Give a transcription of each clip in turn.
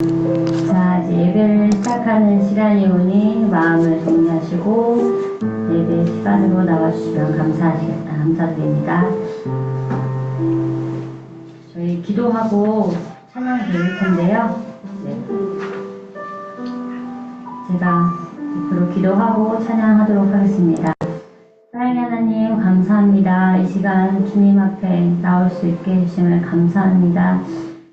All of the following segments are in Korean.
자, 이제 예배를 시작하는 시간이 오니 마음을 정리하시고 예배 시간으로 나와주시면 감사드립니다. 저희 기도하고 찬양 드릴 텐데요. 네. 제가 앞으로 기도하고 찬양하도록 하겠습니다. 사랑의 하나님 감사합니다. 이 시간 주님 앞에 나올 수 있게 해주심을 감사합니다.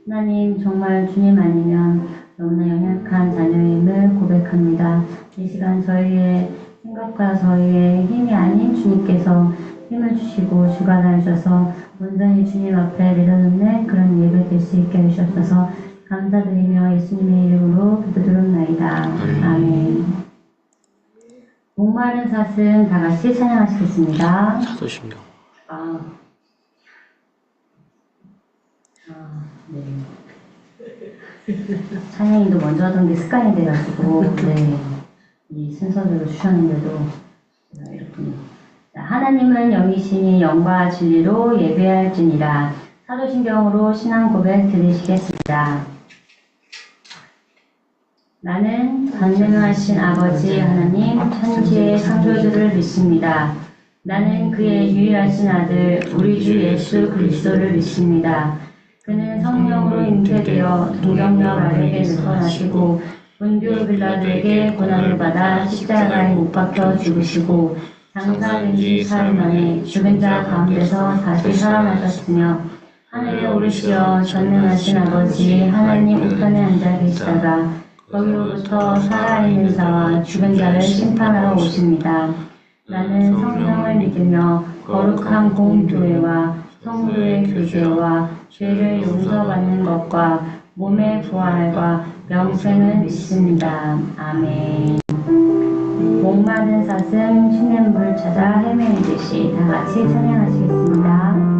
하나님 정말 주님 아니면 너무나 연약한 자녀임을 고백합니다. 이 시간 저희의 생각과 저희의 힘이 아닌 주님께서 힘을 주시고 주관하여 주셔서 온전히 주님 앞에 내려놓는 그런 예배 될 수 있게 해주셔서 감사드리며 예수님의 이름으로 기도드립나이다. 아멘. 목마른 사슴 다 같이 찬양하시겠습니다. 사도신경. 네. 찬양이도 먼저 하던 게 습관이 돼가지고 네. 이 순서대로 주셨는데도 제가 이렇게 하나님은 영이시니 영과 진리로 예배할지니라. 사도신경으로 신앙 고백 드리시겠습니다. 나는 전능하신 아버지 하나님 천지의 창조주를 믿습니다. 나는 그의 유일하신 아들 우리 주 예수 그리스도를 믿습니다. 그는 성령으로 잉태되어 동정녀 마리아에게 늙어나시고 본디오 빌라도에게 고난을 받아 십자가에 못 박혀 죽으시고 장사된 지 사흘 만에 죽은 자 가운데서 다시 살아나셨으며 하늘에 오르시어 전능하신 아버지 하나님 우편에 앉아 계시다가 거기로부터 살아있는 자와 죽은 자를 심판하러 오십니다. 나는 성령을 믿으며 거룩한 공교회와 성도의 교제와 죄를 용서받는 것과 몸의 부활과 영생을 믿습니다. 아멘. 목마른 사슴 쉬는 물 찾아 헤매이듯이 다 같이 찬양하시겠습니다.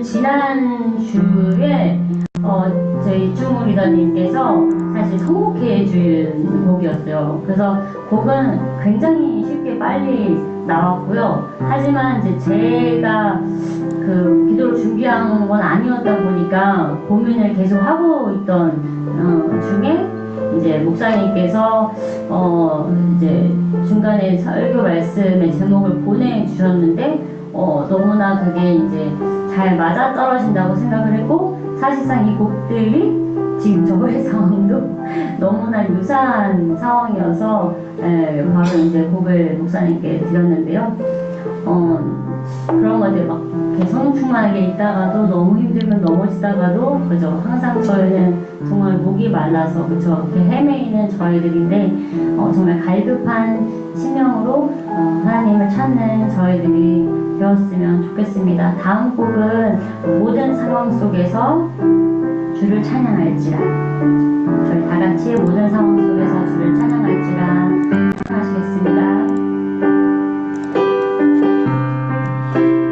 지난주에 저희 이충우 리더님께서 사실 선곡해 준 곡이었어요. 그래서 곡은 굉장히 쉽게 빨리 나왔고요. 하지만 이제 제가 그 기도를 준비한 건 아니었다 보니까 고민을 계속 하고 있던 중에 이제 목사님께서 이제 중간에 설교 말씀의 제목을 보내주셨는데 너무나 그게 이제 잘 맞아떨어진다고 생각을 했고, 사실상 이 곡들이 지금 저의 상황도 너무나 유사한 상황이어서 바로 이제 곡을 목사님께 드렸는데요. 그런 것들 막 성령 충만하게 있다가도 너무 힘들면 넘어지다가도 그죠. 항상 저희는 정말 목이 말라서 그죠. 이렇게 헤매이는 저희들인데 정말 갈급한 심령으로 하나님을 찾는 저희들이 되었으면 좋겠습니다. 다음 곡은 모든 상황 속에서 주를 찬양할지라. 저희 다 같이 모든 상황 속에서 주를 찬양할지라 하시겠습니다.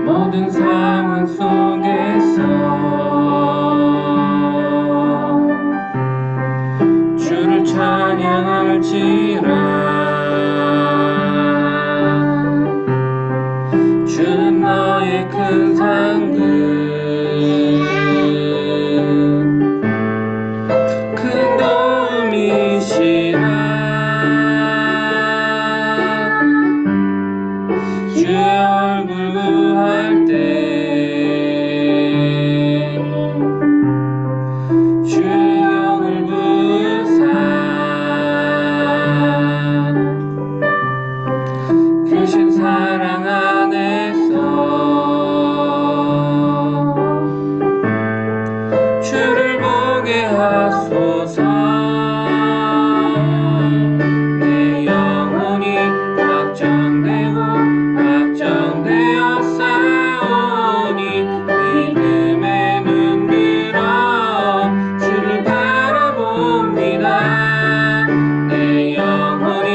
모든 상황 속에서 주를 찬양할지라. 주는 너의 큰 상급, 큰 도움이시라. 주의 얼굴 구할 때 주의 영을 부으사 크신 사랑 안에서 주를 보게 하소서. 내 영혼이 확정되고 확정되어 싸우니 믿음의 눈 들어 주를 바라봅니다. 내 영혼이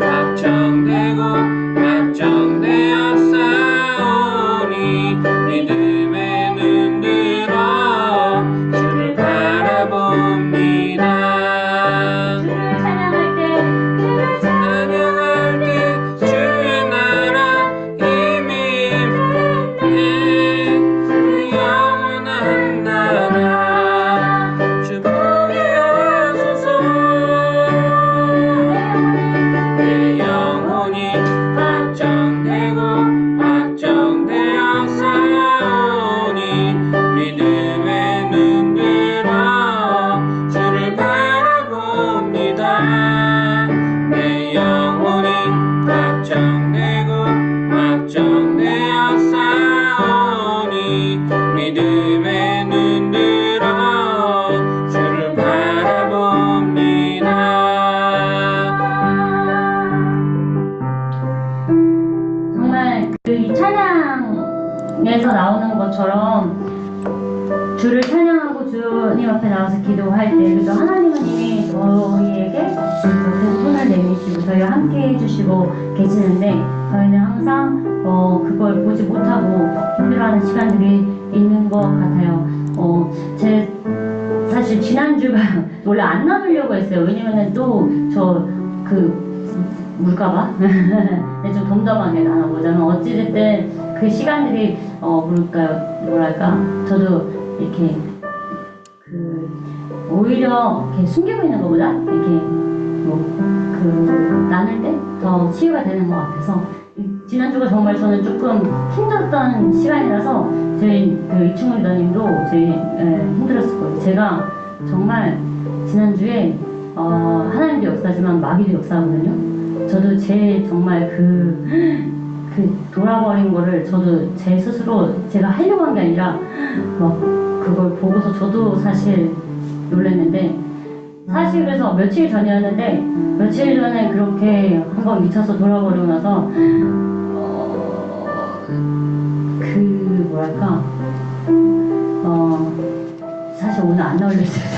확정되고 확정되어 싸우니 믿음의 눈 들어 주를 바라봅니다. 주를 찬양할 때 찬양할 때 주의 나라 이미 그 영원한 나라 주 보게 하소서. 내 영혼이 확정되고 확정되어 싸우니 믿음의 눈 들어 주를 바라봅니다. 내 영혼이 확정되고 확정되어 싸우니 믿음의 눈 들어 주를 바라봅니다. 정말 그 이 찬양에서 나오는 것처럼 주를 찬양하고 주님 앞에 나와서 기도할 때 그래서 하나님은 이미 저희에게 그 손을 내미시고 저희와 함께 해주시고 계시는데 저희는 항상 그걸 보지 못하고 힘들어하는 시간들이 있는 것 같아요. 제 사실 지난주가 원래 안 나누려고 했어요. 왜냐면은 또 저 물까봐? 근데 좀 덤덤하게 나눠보자면 어찌됐든 그 시간들이 뭐랄까 저도 이렇게 오히려 이렇게 숨기고 있는 것보다 이렇게 나눌 때 더 치유가 되는 것 같아서 지난주가 정말 저는 조금 힘들었던 시간이라서 저희 이충우 리더님도 저희 힘들었을 거예요. 제가 정말 지난주에 하나님도 역사지만 마귀도 역사하거든요. 저도 정말 돌아버린 거를 저도 제 스스로 제가 하려고 한 게 아니라 막 그걸 보고서 저도 사실 놀랐는데 사실 그래서 며칠 전이었는데 며칠 전에 그렇게 한번 미쳐서 돌아버리고 나서 뭐랄까 사실 오늘 안 나오려고 했어요.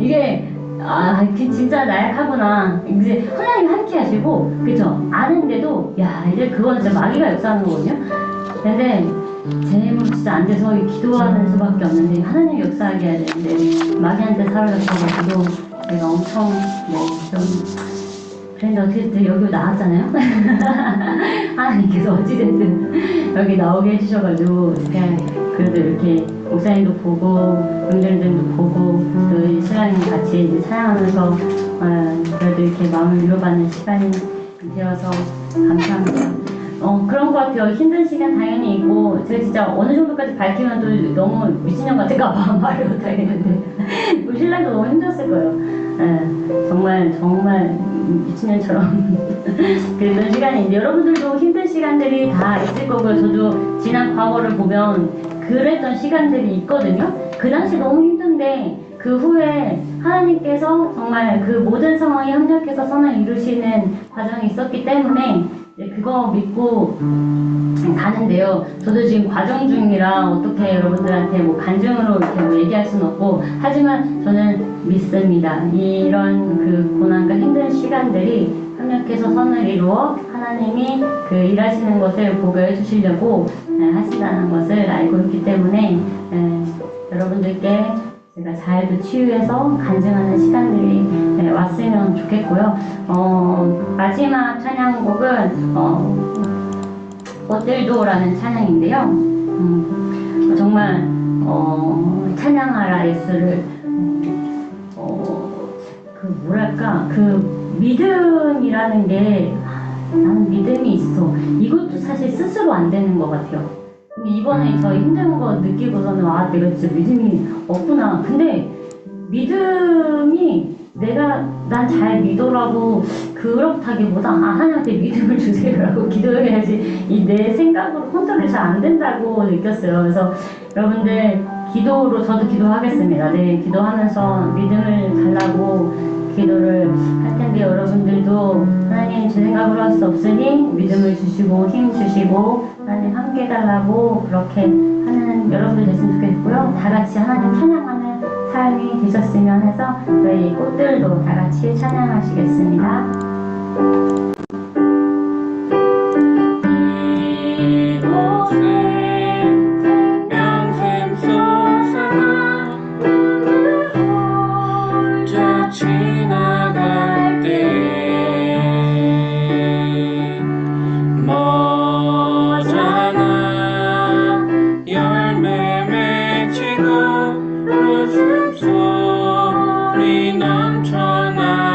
이게 아, 진짜 나약하구나. 이제 하나님 함께 하시고, 그죠? 아는데도, 야, 이제 그거는 진짜 마귀가 역사하는 거거든요? 근데, 제 힘으로 진짜 안 돼서 기도하는 수밖에 없는데, 하나님 역사하게 해야 되는데, 마귀한테 사로잡혀가지고, 내가 엄청, 그런데 어떻게 여기 나왔잖아요? 하나님께서 어찌됐든 여기 나오게 해주셔가지고, 그냥 그래도 이렇게 목사님도 보고, 영전들도 보고, 또 신랑님 같이 이제 찬양하면서, 그래도 이렇게 마음을 위로받는 시간이 되어서 감사합니다. 그런 것 같아요. 힘든 시간 당연히 있고, 제가 진짜 어느 정도까지 밝히면 또 너무 미친년 같을까봐 말을 못하겠는데, 우리 신랑도 너무 힘들었을 거예요. 정말 미친년처럼 그랬던 시간인데, 여러분들도 힘든 시간들이 다 있을 거고요. 저도 지난 과거를 보면 그랬던 시간들이 있거든요. 그 당시 너무 힘든데, 그 후에 하나님께서 정말 그 모든 상황에 협력해서 선을 이루시는 과정이 있었기 때문에 그거 믿고 가는데요. 저도 지금 과정 중이라 어떻게 여러분들한테 뭐 간증으로 이렇게 뭐 얘기할 수는 없고, 하지만 저는 믿습니다. 이런 그 고난과 힘든 시간들이 협력해서 선을 이루어 하나님이 그 일하시는 것을 보게 해주시려고 하신다는 것을 알고 있기 때문에 여러분들께 제가 잘도 치유해서 간증하는 시간들이 왔으면 좋겠고요. 마지막 찬양곡은 꽃들도라는 찬양인데요. 정말 찬양하라 예수를 그 뭐랄까 그 믿음이라는 게 나는 믿음이 있어. 이것도 사실 스스로 안 되는 것 같아요. 이번에 저 힘든 거 느끼고서는 아 내가 진짜 믿음이 없구나. 근데 믿음이 난 잘 믿어라고 그렇다기보다 하나님한테 믿음을 주세요라고 기도해야지 이 내 생각으로 컨트롤이 잘 안 된다고 느꼈어요. 그래서 여러분들 기도로 저도 기도하겠습니다. 네, 기도하면서 믿음을 달라고 기도를 할 텐데, 여러분들도 하나님 제 생각으로 할 수 없으니 믿음을 주시고 힘 주시고 하나님 함께 해달라고 그렇게 하는 여러분들 됐으면 좋겠고요. 다 같이 하나님 찬양하는 삶이 되셨으면 해서 저희 꽃들도 다 같이 찬양하시겠습니다. 지나갈 때 머잖아 열매 맺히고 웃음소리 넘쳐나리라.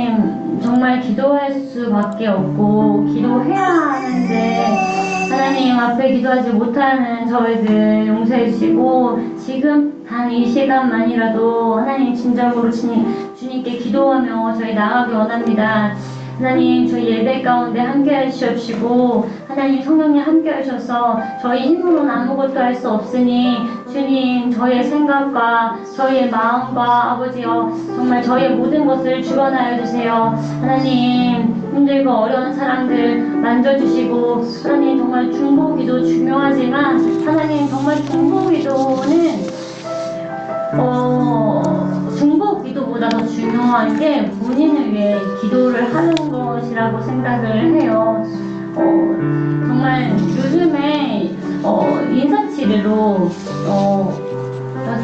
하나님 정말 기도할 수밖에 없고 기도해야 하는데 하나님 앞에 기도하지 못하는 저희들 용서해 주시고 지금 단 이 시간만이라도 하나님 진정으로 주님께 기도하며 저희 나아가기 원합니다. 하나님 저희 예배 가운데 함께 하시옵시고 하나님 성령님 함께 하셔서 저희 힘으로는 아무것도 할 수 없으니 주님 저희의 생각과 저희의 마음과 아버지여 정말 저희의 모든 것을 주관하여 주세요. 하나님 힘들고 어려운 사람들 만져주시고 하나님 정말 중보기도 중요하지만 하나님 정말 중보기도는 중보기도보다 더 중요한 게 본인을 위해 기도를 하는 것이라고 생각을 해요. 정말 요즘에 인사치레로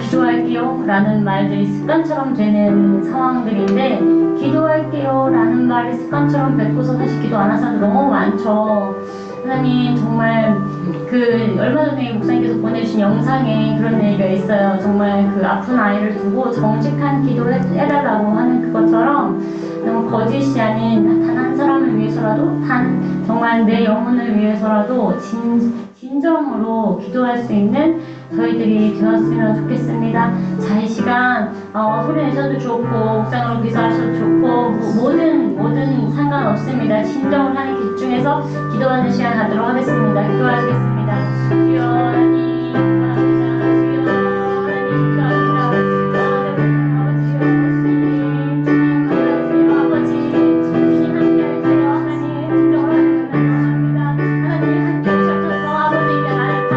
기도할게요 라는 말들이 습관처럼 되는 상황들인데 기도할게요 라는 말이 습관처럼 뱉고서 사실 기도 안 하는 사람들 너무 많죠. 하나님 정말 얼마 전에 목사님께서 보내주신 영상에 그런 얘기가 있어요. 정말 그 아픈 아이를 두고 정직한 기도를 해달라고 하는 그것처럼 거짓이 아닌 단 한 사람을 위해서라도 정말 내 영혼을 위해서라도 진정으로 기도할 수 있는 저희들이 되었으면 좋겠습니다. 자, 이 시간 소리 내셔도 좋고 옥상으로 기도하셔도 좋고 모든 상관없습니다. 진정을 하는 집중해서 기도하는 시간 갖도록 하겠습니다. 기도하시겠습니다. 주여 하나님 감사합니다. 주여 하나님 감사합니다. 아버지 주님 함께 하세요. 하나님 진정을 하는 감사합니다. 하나님 함께 하셔서 아버지 이제 말했다.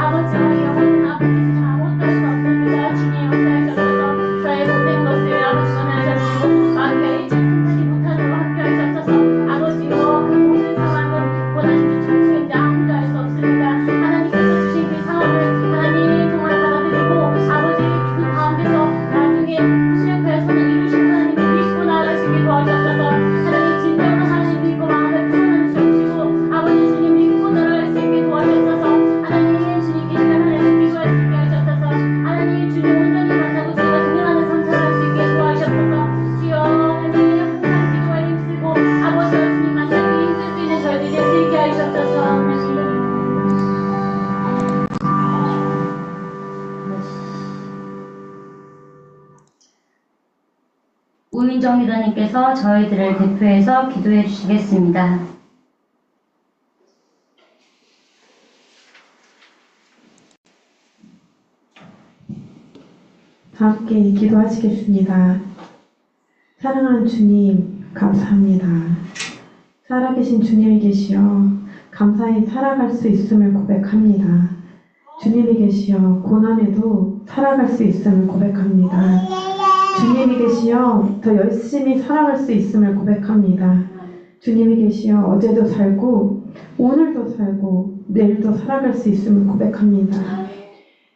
아버지와 영원한 아버지 지금 아무것도 할 수 없습니다. 주님 역사하셔서 저의 모든 것을 아버지 전하셔주시고 마음에 참지 못하도록 함께 하셔서 아버지와 그 모든 상황을 원하시는 청소인데 아무도 알 수 없습니다. 하나님께서 주신 그 상황을 하나님 정말 받아들이고 아버지 그 가운데서 나중에 수력하여 선을 이루신 하나님을 믿고 나아가시기 도와주셔서 하나님 진정으로 하나님 믿고 마음에 평안을 주시고 아버지 주님 믿고 나아갈 수 있게 도와주셔서 하나님 주님께 시간 하나님 기도할 수 있게 하셔서 하나님 주님 온전히 만나고 주님과 동행하는 삶 살아갈 수 있게 도와주셔서 주여 하나님 항상 기도에 힘쓰고 아버지와 주님 만나기 힘쓸 수 있는 저희들이 될 수 있게 하셔서 하나님 우민정 리더님께서 저희들을 대표해서 기도해 주시겠습니다. 함께 기도하시겠습니다. 사랑하는 주님, 감사합니다. 살아계신 주님이 계시어 감사히 살아갈 수 있음을 고백합니다. 주님이 계시어 고난에도 살아갈 수 있음을 고백합니다. 주님이 계시어 더 열심히 살아갈 수 있음을 고백합니다. 주님이 계시어 어제도 살고 오늘도 살고 내일도 살아갈 수 있음을 고백합니다.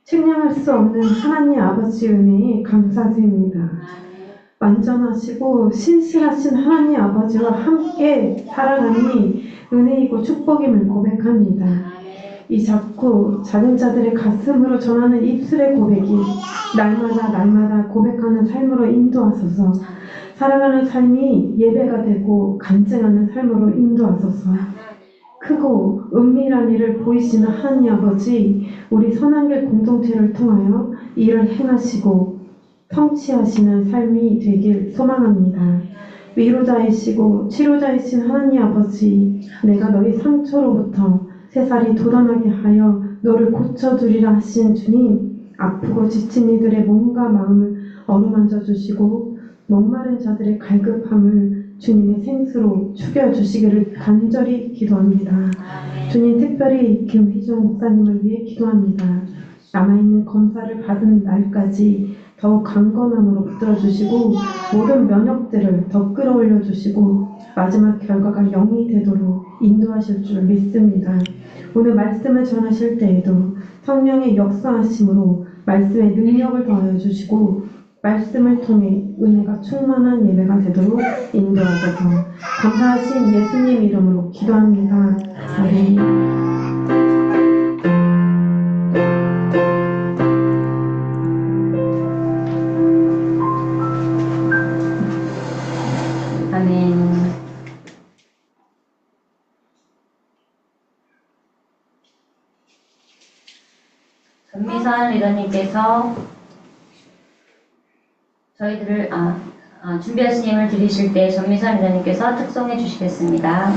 측량할 수 없는 하나님 아버지의 은혜에 감사드립니다. 완전하시고 신실하신 하나님 아버지와 함께 살아가니 은혜이고 축복임을 고백합니다. 이 작은 자들의 가슴으로 전하는 입술의 고백이 날마다 고백하는 삶으로 인도하소서. 살아가는 삶이 예배가 되고 간증하는 삶으로 인도하소서. 크고 은밀한 일을 보이시는 하나님 아버지, 우리 선한길 공동체를 통하여 이를 행하시고 성취하시는 삶이 되길 소망합니다. 위로자이시고 치료자이신 하나님 아버지, 내가 너희 상처로부터 새살이 돋아나게 하여 너를 고쳐주리라 하신 주님, 아프고 지친 이들의 몸과 마음을 어루만져 주시고 목마른 자들의 갈급함을 주님의 생수로 축여주시기를 간절히 기도합니다. 주님, 특별히 김휘종 목사님을 위해 기도합니다. 남아있는 검사를 받은 날까지 더욱 강건함으로 붙들어주시고 모든 면역들을 더 끌어올려주시고 마지막 결과가 영이 되도록 인도하실 줄 믿습니다. 오늘 말씀을 전하실 때에도 성령의 역사하심으로 말씀의 능력을 더하여 주시고 말씀을 통해 은혜가 충만한 예배가 되도록 인도하셔서 감사하신 예수님 이름으로 기도합니다. 아멘. 아멘. 전미선 리더님께서 저희들을 준비하신 예물 드리실 때 전미선 리더님께서 특송해 주시겠습니다.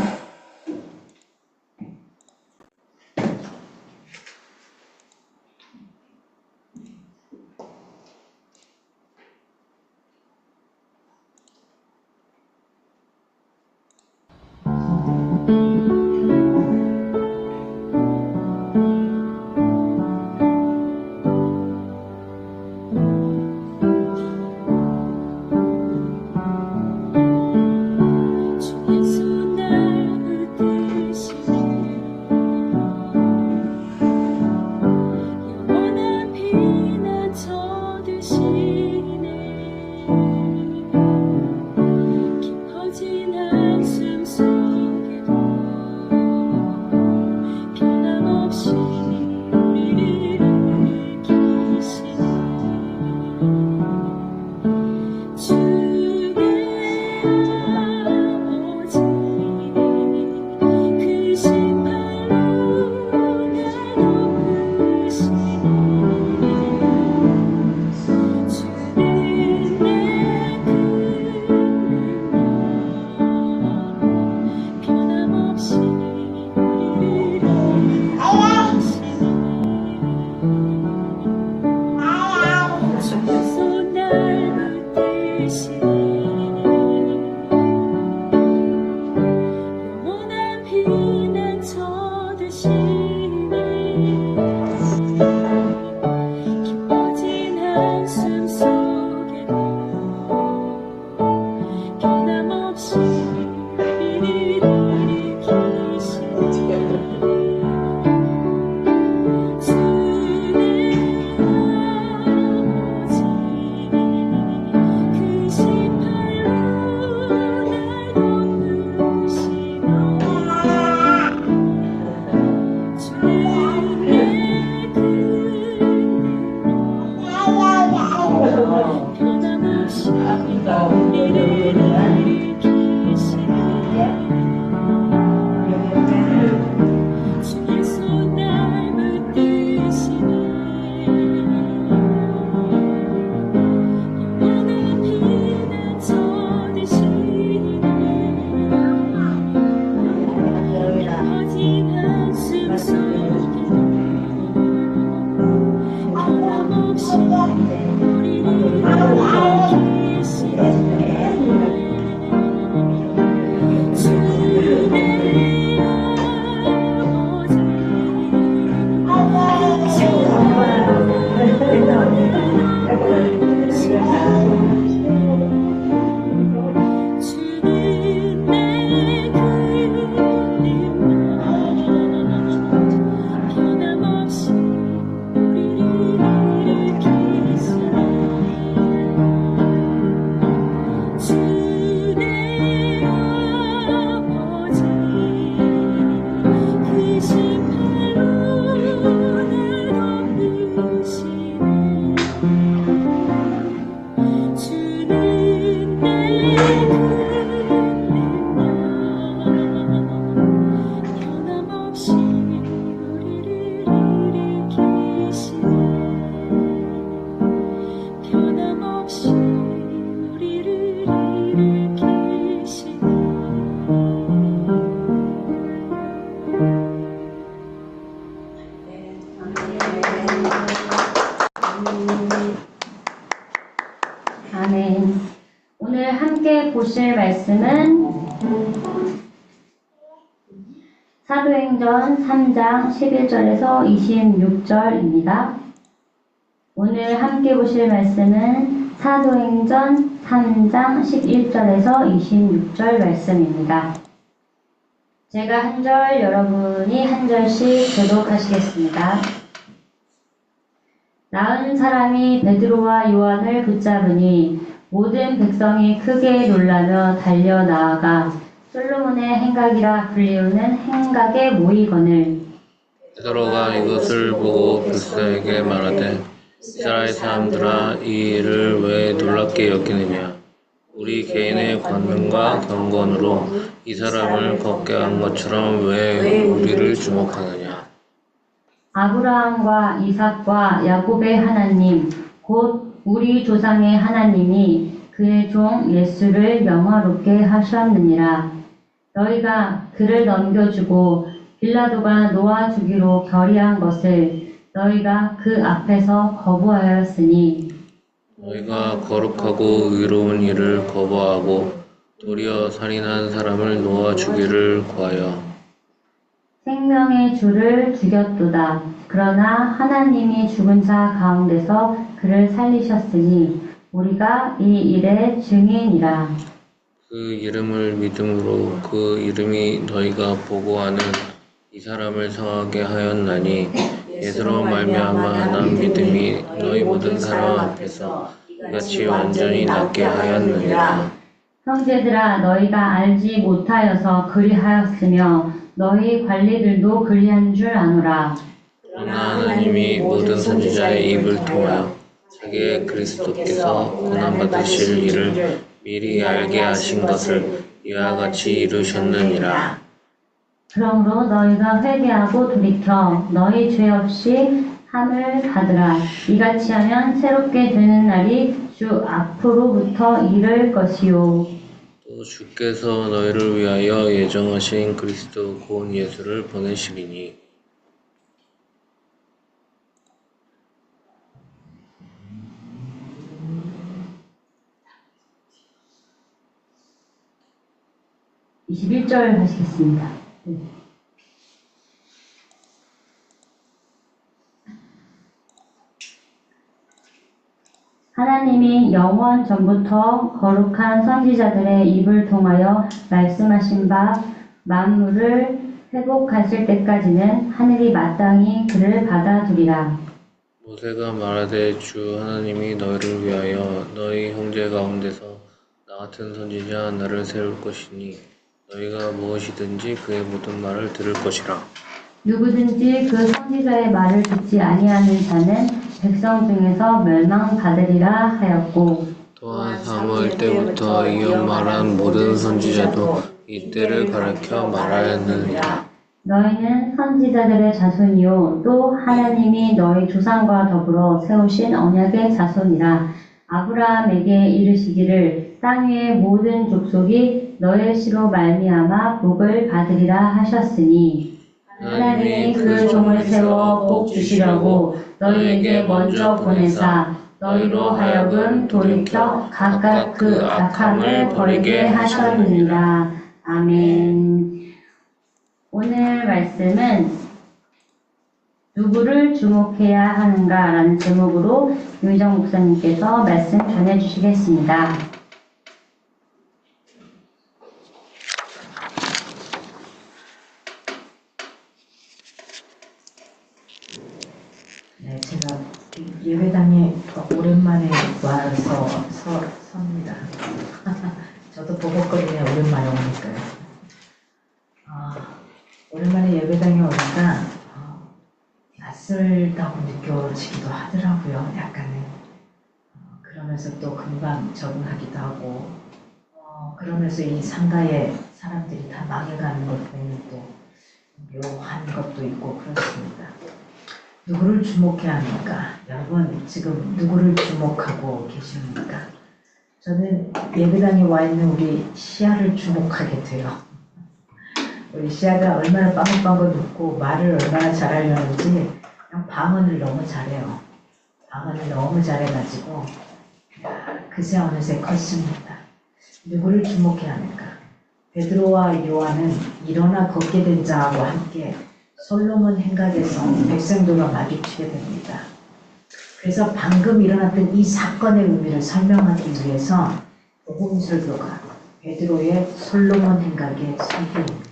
아멘. 오늘 함께 보실 말씀은 사도행전 3장 11절에서 26절입니다. 오늘 함께 보실 말씀은 사도행전 3장 11절에서 26절 말씀입니다. 제가 한 절, 여러분이 한 절씩 교독하시겠습니다. 나은 사람이 베드로와 요한을 붙잡으니 모든 백성이 크게 놀라며 달려 나아가 솔로몬의 행각이라 불리우는 행각에 모이거늘 베드로가 이것을 보고 백성에게 말하되 이스라엘 사람들아 이 일을 왜 놀랍게 여기느냐 우리 개인의 권능과 경건으로 이 사람을 걷게 한 것처럼 왜 우리를 주목하느냐? 아브라함과 이삭과 야곱의 하나님, 곧 우리 조상의 하나님이 그의 종 예수를 영화롭게 하셨느니라. 너희가 그를 넘겨주고 빌라도가 놓아주기로 결의한 것을 너희가 그 앞에서 거부하였으니 너희가 거룩하고 의로운 일을 거부하고 도리어 살인한 사람을 놓아 주기를 구하여 생명의 주를 죽였도다. 그러나 하나님이 죽은 자 가운데서 그를 살리셨으니 우리가 이 일의 증인이라. 그 이름을 믿음으로 그 이름이 너희가 보고하는 이 사람을 성하게 하였나니 예수로 말미암아 난 믿음이 너희 모든 사람 앞에서 이같이 완전히 낫게 하였느니라. 형제들아, 너희가 알지 못하여서 그리하였으며 너희 관리들도 그리한 줄 아노라. 그러나 하나님이 모든 선지자의 입을 통하여 자기의 그리스도께서 고난받으실 일을 미리 알게 하신 것을 이와 같이 이루셨느니라. 그러므로 너희가 회개하고 돌이켜 너희 죄 없이 함을 받으라. 이같이 하면 새롭게 되는 날이 주 앞으로부터 이를 것이요. 또 주께서 너희를 위하여 예정하신 그리스도 곧 예수를 보내시리니 (21절) 하시겠습니다. 네. 하나님이 영원 전부터 거룩한 선지자들의 입을 통하여 말씀하신 바 만물을 회복하실 때까지는 하늘이 마땅히 그를 받아두리라. 모세가 말하되 주 하나님이 너희를 위하여 너희 형제 가운데서 나 같은 선지자 하나를 세울 것이니 너희가 무엇이든지 그의 모든 말을 들을 것이라. 누구든지 그 선지자의 말을 듣지 아니하는 자는 백성 중에서 멸망받으리라 하였고 또한 사무엘 때부터 이어 말한 모든 선지자도 이 때를 가리켜 말하였느니라. 너희는 선지자들의 자손이요 또 하나님이 너희 조상과 더불어 세우신 언약의 자손이라. 아브라함에게 이르시기를 땅 위의 모든 족속이 너의 씨로 말미암아 복을 받으리라 하셨으니 하나님이 그 종을 세워 복 주시려고 너희에게 먼저 보내사 너희로 하여금 돌이켜 각각 그 악함을 버리게 하셨느니라. 아멘. 오늘 말씀은 누구를 주목해야 하는가라는 제목으로 유희정 목사님께서 말씀 전해주시겠습니다. 네, 제가 예배당에 오랜만에 와서 섭니다. 저도 버벅거리네, 오랜만에 오니까요. 오랜만에 예배당에 오니까 낯설다고 느껴지기도 하더라고요, 약간은. 그러면서 또 금방 적응하기도 하고, 그러면서 이 상가에 사람들이 다 망해가는 것 보면 또 묘한 것도 있고 그렇습니다. 누구를 주목해야 합니까? 여러분, 지금 누구를 주목하고 계십니까? 저는 예배당에 와 있는 우리 시아를 주목하게 돼요. 우리 시아가 얼마나 빵긋빵긋 웃고 말을 얼마나 잘하려는지 그냥 방언을 너무 잘해요. 방언을 너무 잘해가지고 그새 어느새 컸습니다. 누구를 주목해야 합니까? 베드로와 요한은 일어나 걷게 된 자와 함께 솔로몬 행각에서 백성들과 마주치게 됩니다. 그래서 방금 일어났던 이 사건의 의미를 설명하기 위해서 복음설교가 베드로의 솔로몬 행각의 설교입니다.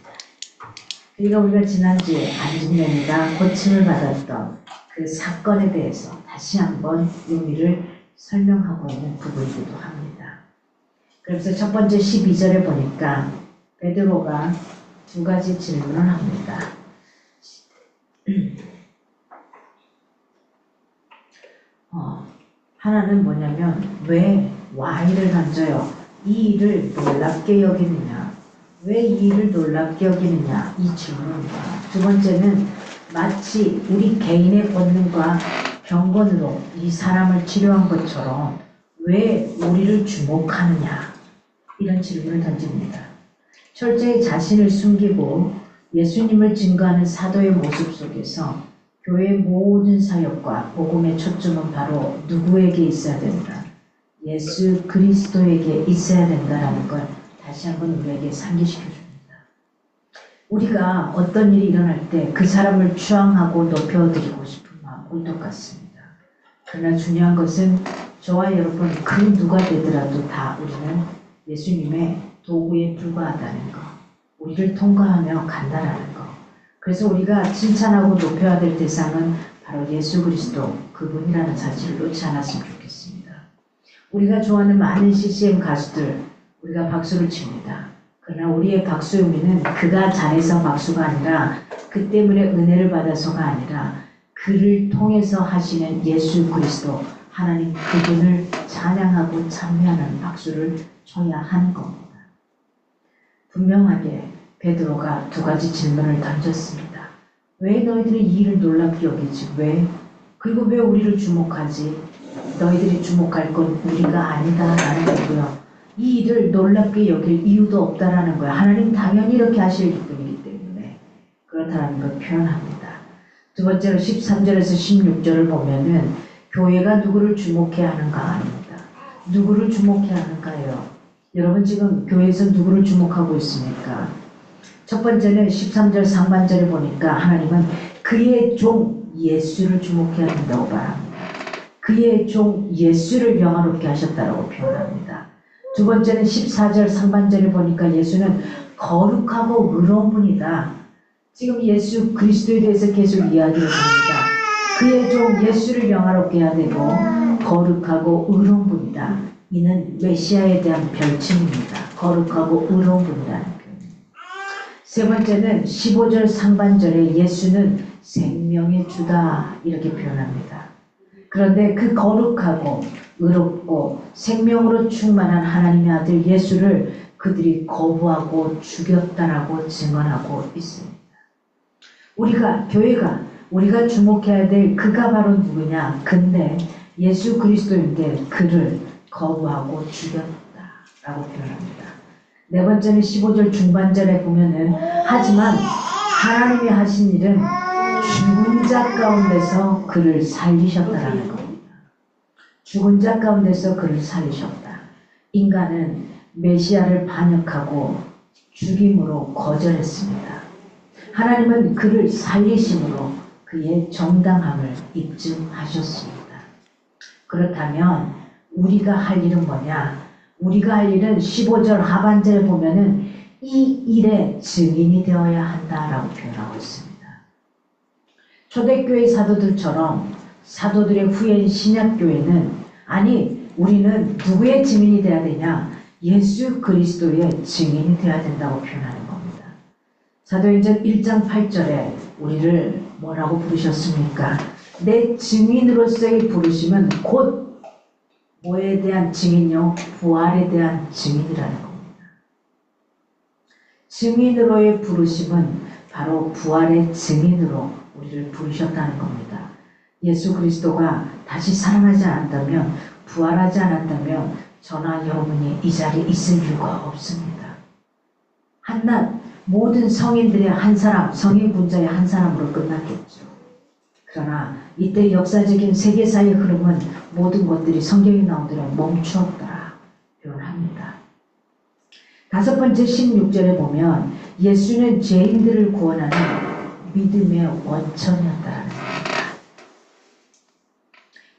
그러니까 우리가 지난주에 안진년이가 고침을 받았던 그 사건에 대해서 다시 한번 의미를 설명하고 있는 부분이기도 합니다. 그래서 첫 번째 12절에 보니까 베드로가 두 가지 질문을 합니다. 하나는 뭐냐면 왜 Y를 던져요? 이 일을 놀랍게 여기느냐? 왜 이 일을 놀랍게 여기느냐? 이 질문입니다. 두 번째는 마치 우리 개인의 본능과 경건으로 이 사람을 치료한 것처럼 왜 우리를 주목하느냐? 이런 질문을 던집니다. 철저히 자신을 숨기고 예수님을 증거하는 사도의 모습 속에서 교회의 모든 사역과 복음의 초점은 바로 누구에게 있어야 된다? 예수 그리스도에게 있어야 된다라는 걸 다시 한번 우리에게 상기시켜 줍니다. 우리가 어떤 일이 일어날 때 그 사람을 추앙하고 높여드리고 싶은 마음은 똑같습니다. 그러나 중요한 것은 저와 여러분 그 누가 되더라도 다 우리는 예수님의 도구에 불과하다는 것, 우리를 통과하며 간다라는 것. 그래서 우리가 칭찬하고 높여야 될 대상은 바로 예수 그리스도 그분이라는 사실을 놓지 않았으면 좋겠습니다. 우리가 좋아하는 많은 CCM 가수들 우리가 박수를 칩니다. 그러나 우리의 박수의 의미는 그가 잘해서 박수가 아니라 그 때문에 은혜를 받아서가 아니라 그를 통해서 하시는 예수 그리스도 하나님 그분을 찬양하고 찬미하는 박수를 쳐야 하는 겁니다. 분명하게 베드로가 두 가지 질문을 던졌습니다. 왜 너희들이 이 일을 놀랍게 여기지? 왜? 그리고 왜 우리를 주목하지? 너희들이 주목할 건 우리가 아니다라는 거고요. 이 일을 놀랍게 여길 이유도 없다라는 거예요. 하나님 당연히 이렇게 하실 분이기 때문에 그렇다는 걸 표현합니다. 두 번째로 13절에서 16절을 보면은 교회가 누구를 주목해야 하는가 아닙니다. 누구를 주목해야 하는가요? 여러분 지금 교회에서 누구를 주목하고 있습니까? 첫 번째는 13절 상반절에 보니까 하나님은 그의 종 예수를 주목해야 된다고 말합니다. 그의 종 예수를 영화롭게 하셨다고 표현합니다. 두 번째는 14절 상반절에 보니까 예수는 거룩하고 의로운 분이다. 지금 예수 그리스도에 대해서 계속 이야기를 합니다. 그의 종 예수를 영화롭게 해야 되고 거룩하고 의로운 분이다. 이는 메시아에 대한 별칭입니다. 거룩하고 의로운 분이라는 표현입니다. 세 번째는 15절 상반절에 예수는 생명의 주다 이렇게 표현합니다. 그런데 그 거룩하고 의롭고 생명으로 충만한 하나님의 아들 예수를 그들이 거부하고 죽였다라고 증언하고 있습니다. 교회가 우리가 주목해야 될 그가 바로 누구냐? 근데 예수 그리스도인데 그를 거부하고 죽였다라고 표현합니다. 네 번째는 15절 중반절에 보면은 하지만 하나님이 하신 일은 죽은 자 가운데서 그를 살리셨다라는 겁니다. 죽은 자 가운데서 그를 살리셨다. 인간은 메시아를 반역하고 죽임으로 거절했습니다. 하나님은 그를 살리심으로 그의 정당함을 입증하셨습니다. 그렇다면 우리가 할 일은 뭐냐? 우리가 할 일은 15절 하반절에 보면은 이 일의 증인이 되어야 한다라고 표현하고 있습니다. 초대교회 사도들처럼 사도들의 후예인 신약교회는 우리는 누구의 증인이 되어야 되냐? 예수 그리스도의 증인이 되어야 된다고 표현하는 겁니다. 사도행전 1장 8절에 우리를 뭐라고 부르셨습니까? 내 증인으로서의 부르심은 곧 뭐에 대한 증인요? 부활에 대한 증인이라는 겁니다. 증인으로의 부르심은 바로 부활의 증인으로 우리를 부르셨다는 겁니다. 예수 그리스도가 다시 살아나지 않았다면, 부활하지 않았다면 저나 여러분이 이 자리에 있을 이유가 없습니다. 한낱 모든 성인들의 한 사람, 성인 군자의 한 사람으로 끝났겠죠. 그러나 이때 역사적인 세계사의 흐름은 모든 것들이 성경에 나오더라 멈추었다 표현합니다. 다섯 번째 16절에 보면 예수는 죄인들을 구원하는 믿음의 원천이었다는 겁니다.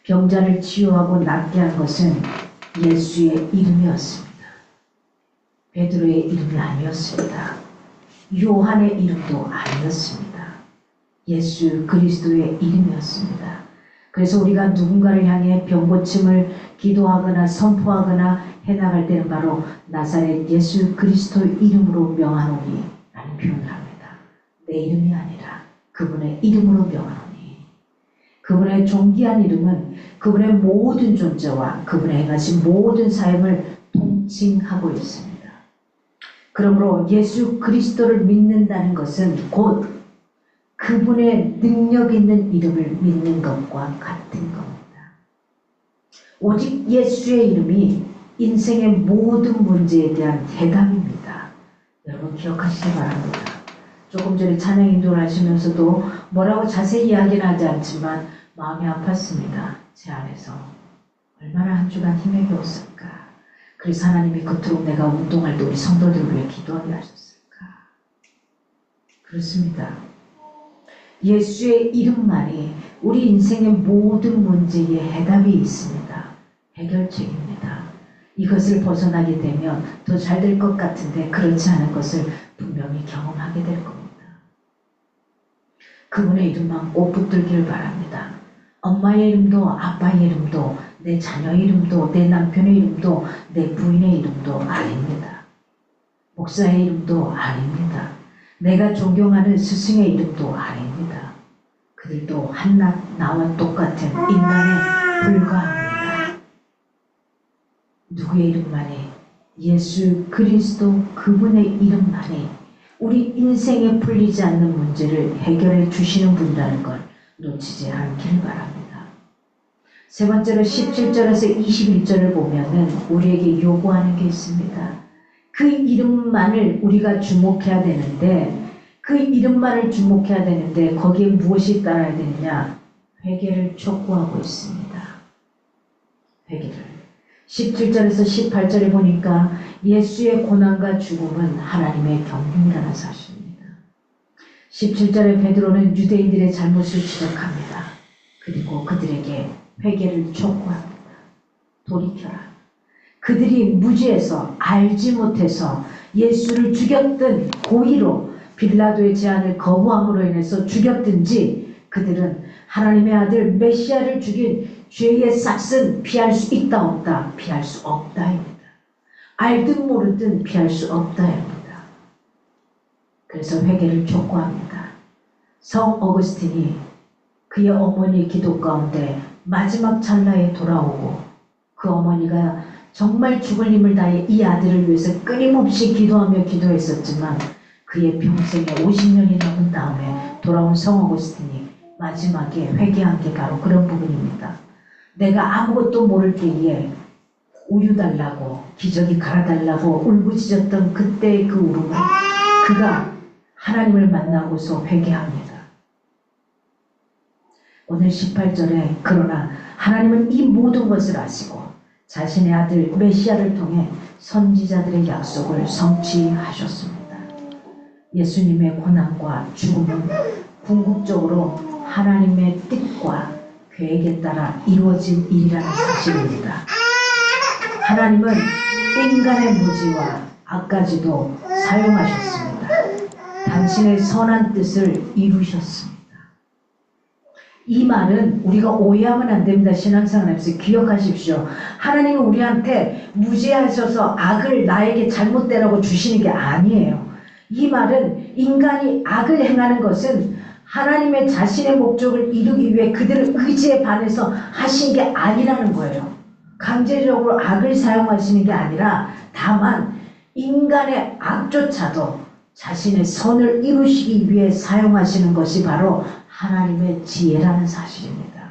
병자를 치유하고 낫게 한 것은 예수의 이름이었습니다. 베드로의 이름이 아니었습니다. 요한의 이름도 아니었습니다. 예수 그리스도의 이름이었습니다. 그래서 우리가 누군가를 향해 병고침을 기도하거나 선포하거나 해나갈 때는 바로 나사렛 예수 그리스도의 이름으로 명하노니 라는 표현을 합니다. 내 이름이 아니라 그분의 이름으로 명하노니. 그분의 존귀한 이름은 그분의 모든 존재와 그분의 행하신 모든 사역을 론칭하고 있습니다. 그러므로 예수 그리스도를 믿는다는 것은 곧 그분의 능력 있는 이름을 믿는 것과 같은 겁니다. 오직 예수의 이름이 인생의 모든 문제에 대한 해답입니다. 여러분 기억하시기 바랍니다. 조금 전에 찬양 인도를 하시면서도 뭐라고 자세히 이야기는 하지 않지만 마음이 아팠습니다. 제 안에서. 얼마나 한 주간 힘에게 없을까. 그래서 하나님이 그토록 내가 운동할 때 우리 성도들을 위해 기도하게 하셨을까. 그렇습니다. 예수의 이름만이 우리 인생의 모든 문제에 해답이 있습니다. 해결책입니다. 이것을 벗어나게 되면 더 잘 될 것 같은데 그렇지 않은 것을 분명히 경험하게 될 겁니다. 그분의 이름만 꼭 붙들기를 바랍니다. 엄마의 이름도 아빠의 이름도 내 자녀의 이름도 내 남편의 이름도 내 부인의 이름도 아닙니다. 목사의 이름도 아닙니다. 내가 존경하는 스승의 이름도 아닙니다. 그들도 한낱 나와 똑같은 인간에 불과합니다. 누구의 이름만이? 예수 그리스도 그분의 이름만이 우리 인생에 풀리지 않는 문제를 해결해 주시는 분이라는 걸 놓치지 않기를 바랍니다. 세 번째로 17절에서 21절을 보면은 우리에게 요구하는 게 있습니다. 그 이름만을 우리가 주목해야 되는데 그 이름만을 주목해야 되는데 거기에 무엇이 따라야 되느냐? 회개를 촉구하고 있습니다. 회개를. 17절에서 18절에 보니까 예수의 고난과 죽음은 하나님의 경륜이라는 사실입니다. 17절에 베드로는 유대인들의 잘못을 지적합니다. 그리고 그들에게 회개를 촉구합니다. 돌이켜라. 그들이 무지해서 알지 못해서 예수를 죽였든 고의로 빌라도의 제안을 거부함으로 인해서 죽였든지 그들은 하나님의 아들 메시아를 죽인 죄의 삭은 피할 수 있다 없다? 피할 수 없다입니다. 알든 모르든 피할 수 없다입니다. 그래서 회개를 촉구합니다. 성 어거스틴이 그의 어머니의 기도 가운데 마지막 찰나에 돌아오고 그 어머니가 정말 죽을 힘을 다해 이 아들을 위해서 끊임없이 기도하며 기도했었지만 그의 평생에 50년이 넘은 다음에 돌아온 성 어거스틴이 마지막에 회개한 게 바로 그런 부분입니다. 내가 아무것도 모를 때에 우유 달라고 기저귀 갈아달라고 울부짖었던 그때의 그 울음을 그가 하나님을 만나고서 회개합니다. 오늘 18절에 그러나 하나님은 이 모든 것을 아시고 자신의 아들 메시아를 통해 선지자들의 약속을 성취하셨습니다. 예수님의 고난과 죽음은 궁극적으로 하나님의 뜻과 계획에 따라 이루어진 일이라는 사실입니다. 하나님은 인간의 무지와 악까지도 사용하셨습니다. 당신의 선한 뜻을 이루셨습니다. 이 말은 우리가 오해하면 안 됩니다. 신앙생활에서 기억하십시오. 하나님은 우리한테 무지하셔서 악을 나에게 잘못되라고 주시는 게 아니에요. 이 말은 인간이 악을 행하는 것은 하나님의 자신의 목적을 이루기 위해 그들의 의지에 반해서 하신 게 아니라는 거예요. 강제적으로 악을 사용하시는 게 아니라 다만 인간의 악조차도 자신의 선을 이루시기 위해 사용하시는 것이 바로 하나님의 지혜라는 사실입니다.